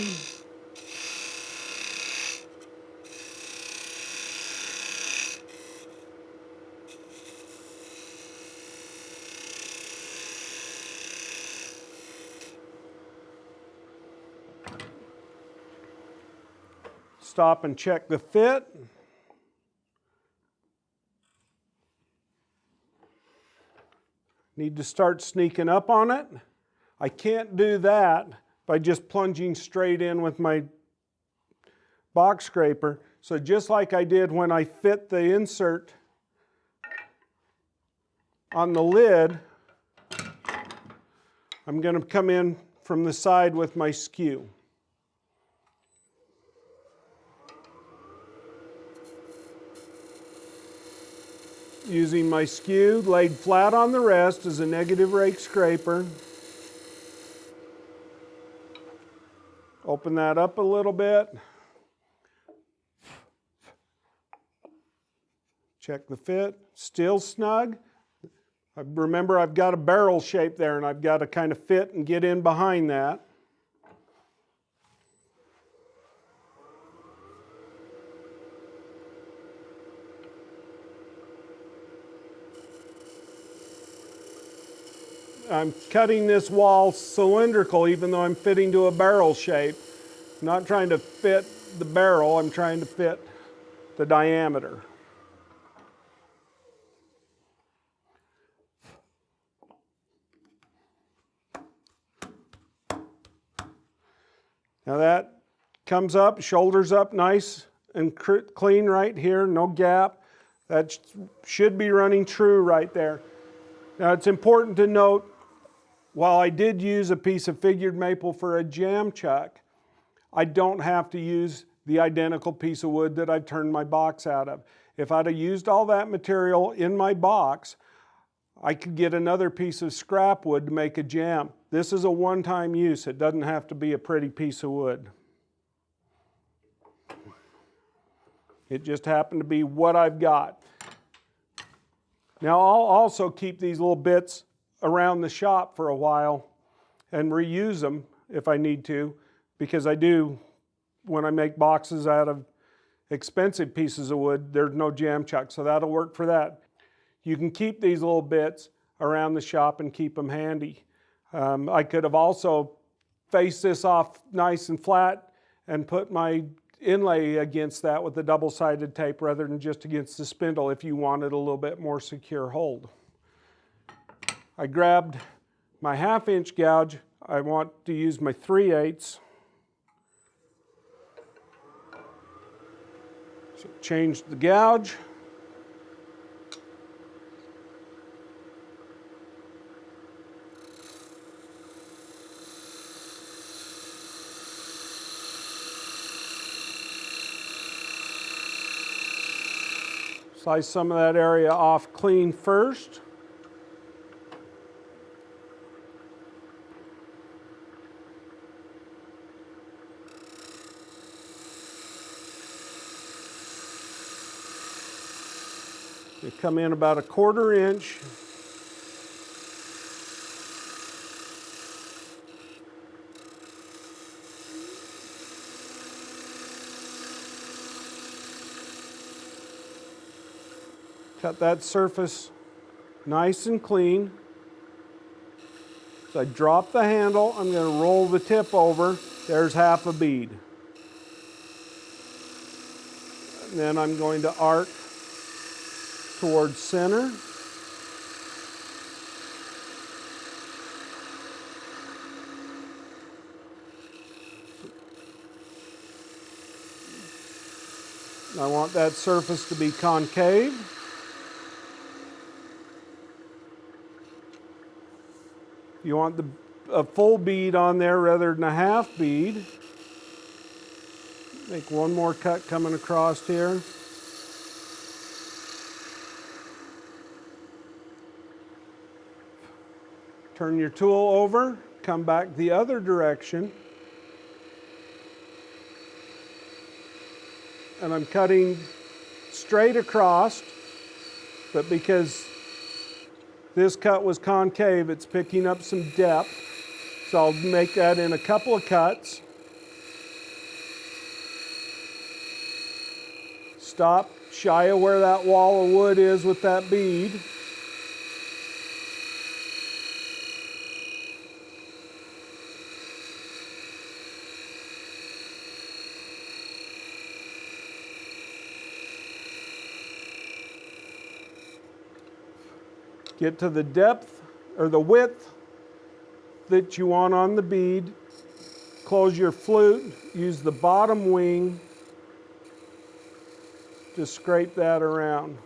S1: Stop and check the fit. Need to start sneaking up on it. I can't do that by just plunging straight in with my box scraper. So just like I did when I fit the insert on the lid, I'm going to come in from the side with my skew. Using my skew laid flat on the rest as a negative rake scraper. Open that up a little bit. Check the fit. Still snug. Remember, I've got a barrel shape there, and I've got to kind of fit and get in behind that. I'm cutting this wall cylindrical even though I'm fitting to a barrel shape. I'm not trying to fit the barrel, I'm trying to fit the diameter. Now that comes up, shoulders up nice and clean right here, no gap. That should be running true right there. Now it's important to note, while I did use a piece of figured maple for a jam chuck, I don't have to use the identical piece of wood that I've turned my box out of. If I'd have used all that material in my box, I could get another piece of scrap wood to make a jam. This is a one-time use. It doesn't have to be a pretty piece of wood. It just happened to be what I've got. Now I'll also keep these little bits around the shop for a while and reuse them if I need to, because I do, when I make boxes out of expensive pieces of wood, there's no jam chuck, so that'll work for that. You can keep these little bits around the shop and keep them handy. I could have also faced this off nice and flat and put my inlay against that with the double-sided tape rather than just against the spindle if you wanted a little bit more secure hold. I grabbed my 1/2 inch gouge. I want to use my 3/8. So change the gouge. Slice some of that area off clean first. You come in about 1/4 inch. Cut that surface nice and clean. So I drop the handle, I'm going to roll the tip over. There's 1/2 a bead. And then I'm going to arc towards center. I want that surface to be concave. You want a full bead on there rather than a 1/2 bead. Make one more cut coming across here. Turn your tool over, come back the other direction. And I'm cutting straight across, but because this cut was concave, it's picking up some depth. So I'll make that in a couple of cuts. Stop shy of where that wall of wood is with that bead. Get to the depth or the width that you want on the bead. Close your flute, use the bottom wing to scrape that around.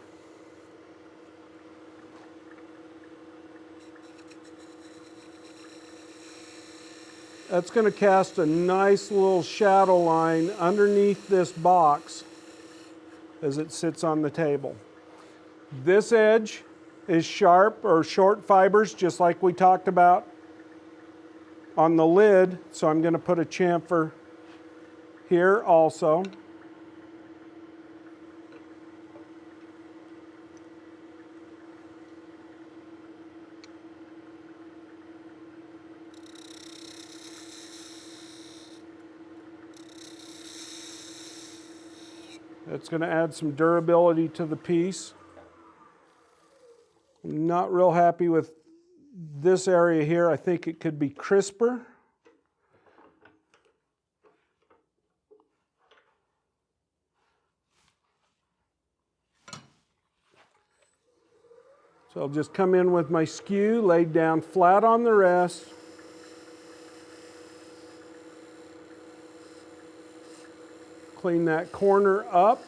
S1: That's going to cast a nice little shadow line underneath this box as it sits on the table. This edge is sharp or short fibers, just like we talked about on the lid. So I'm going to put a chamfer here also. That's going to add some durability to the piece. I'm not real happy with this area here. I think it could be crisper. So I'll just come in with my skew, laid down flat on the rest. Clean that corner up.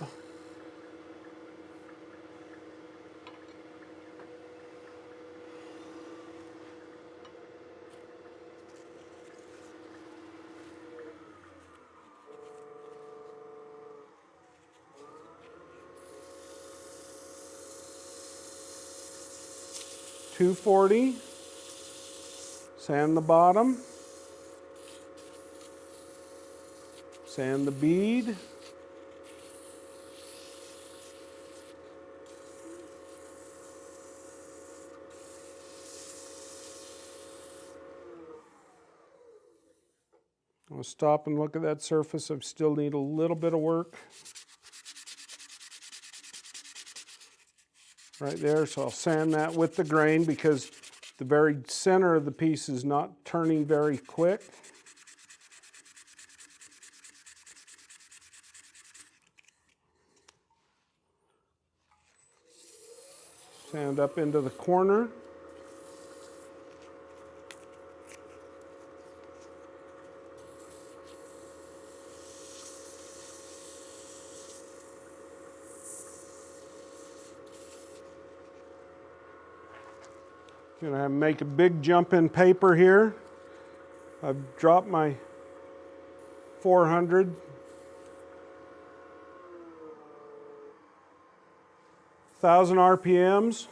S1: .240, sand the bottom, sand the bead, I'll stop and look at that surface. I still need a little bit of work. right there. So I'll sand that with the grain because the very center of the piece is not turning very quick. Sand up into the corner. Gonna make a big jump in paper here. I've dropped my 400. 1,000 RPMs,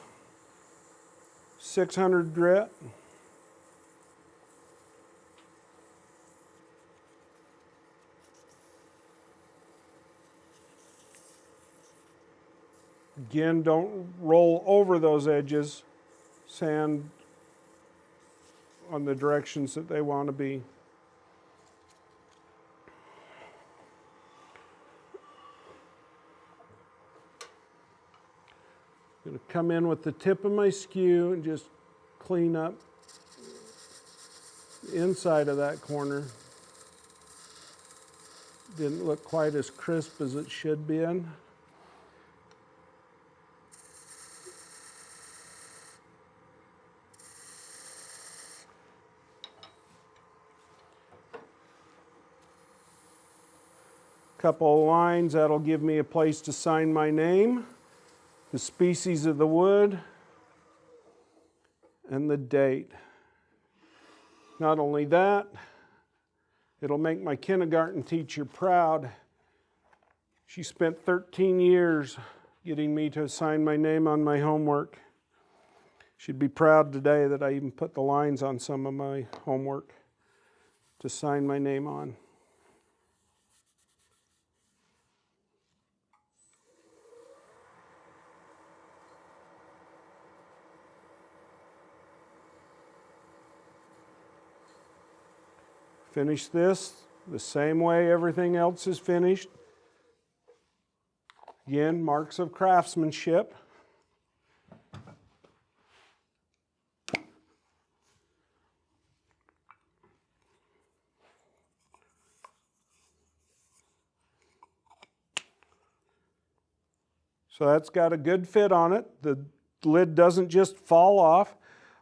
S1: 600 grit. Again, don't roll over those edges. Sand on the directions that they want to be. I'm going to come in with the tip of my skew and just clean up the inside of that corner. Didn't look quite as crisp as it should be in. Couple of lines, that'll give me a place to sign my name, the species of the wood, and the date. Not only that, it'll make my kindergarten teacher proud. She spent 13 years getting me to sign my name on my homework. She'd be proud today that I even put the lines on some of my homework to sign my name on. Finish this the same way everything else is finished. Again, marks of craftsmanship. So that's got a good fit on it. The lid doesn't just fall off.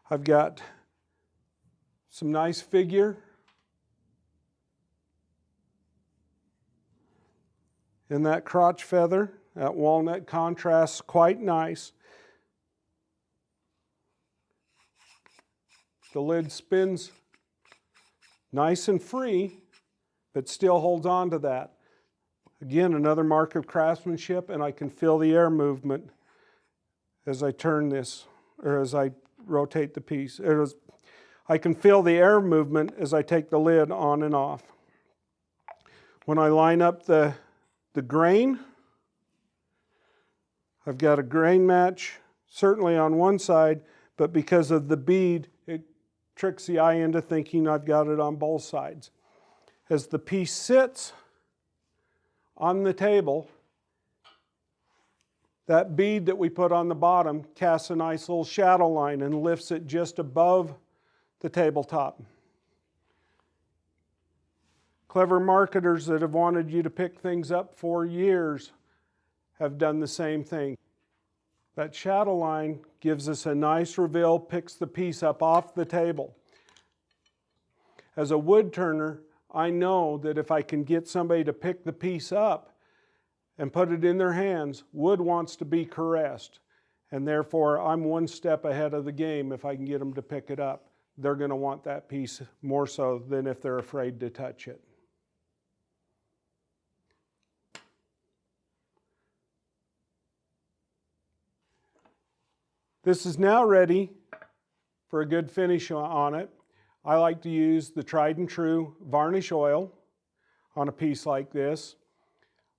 S1: I've got some nice figure in that crotch feather. That walnut contrasts quite nice. The lid spins nice and free, but still holds on to that. Again, another mark of craftsmanship, and I can feel the air movement as I turn this, or as I rotate the piece. I can feel the air movement as I take the lid on and off. When I line up the grain, I've got a grain match certainly on one side, but because of the bead, it tricks the eye into thinking I've got it on both sides. As the piece sits on the table, that bead that we put on the bottom casts a nice little shadow line and lifts it just above the tabletop. Clever marketers that have wanted you to pick things up for years have done the same thing. That shadow line gives us a nice reveal, picks the piece up off the table. As a wood turner, I know that if I can get somebody to pick the piece up and put it in their hands, wood wants to be caressed. And therefore, I'm one step ahead of the game if I can get them to pick it up. They're going to want that piece more so than if they're afraid to touch it. This is now ready for a good finish on it. I like to use the tried and true varnish oil on a piece like this.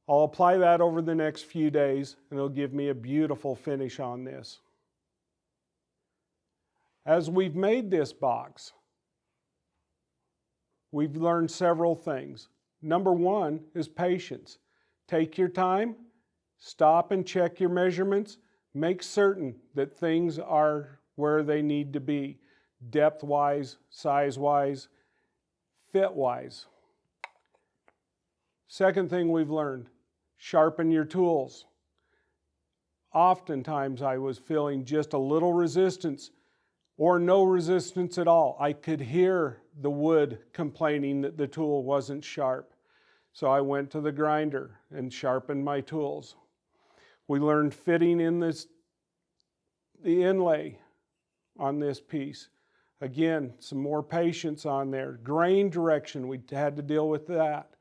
S1: I'll apply that over the next few days and it'll give me a beautiful finish on this. As we've made this box, we've learned several things. Number one is patience. Take your time, stop and check your measurements. Make certain that things are where they need to be, depth-wise, size-wise, fit-wise. Second thing we've learned, sharpen your tools. Oftentimes I was feeling just a little resistance or no resistance at all. I could hear the wood complaining that the tool wasn't sharp. So I went to the grinder and sharpened my tools. We learned fitting in the inlay on this piece. Again, some more patience on there. Grain direction, we had to deal with that.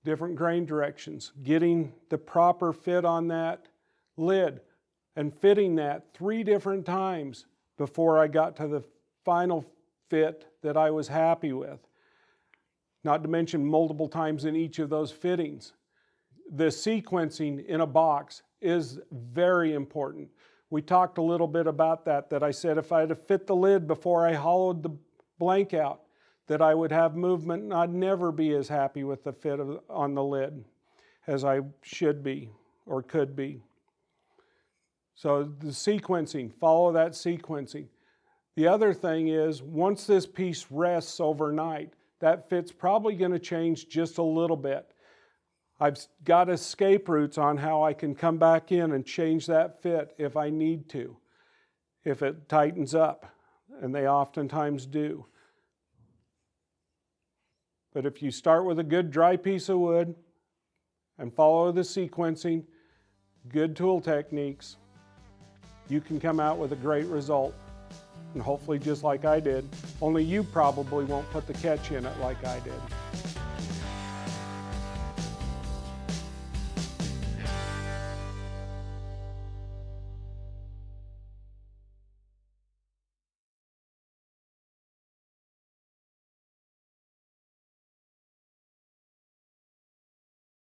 S1: Different grain directions. Getting the proper fit on that lid and fitting that 3 different times before I got to the final fit that I was happy with. Not to mention multiple times in each of those fittings. The sequencing in a box is very important. We talked a little bit about that I said if I had to fit the lid before I hollowed the blank out, that I would have movement and I'd never be as happy with the fit on the lid as I should be or could be. So the sequencing, follow that sequencing. The other thing is, once this piece rests overnight, that fit's probably going to change just a little bit. I've got escape routes on how I can come back in and change that fit if I need to, if it tightens up, and they oftentimes do. But if you start with a good dry piece of wood and follow the sequencing, good tool techniques, you can come out with a great result. And hopefully just like I did, only you probably won't put the catch in it like I did.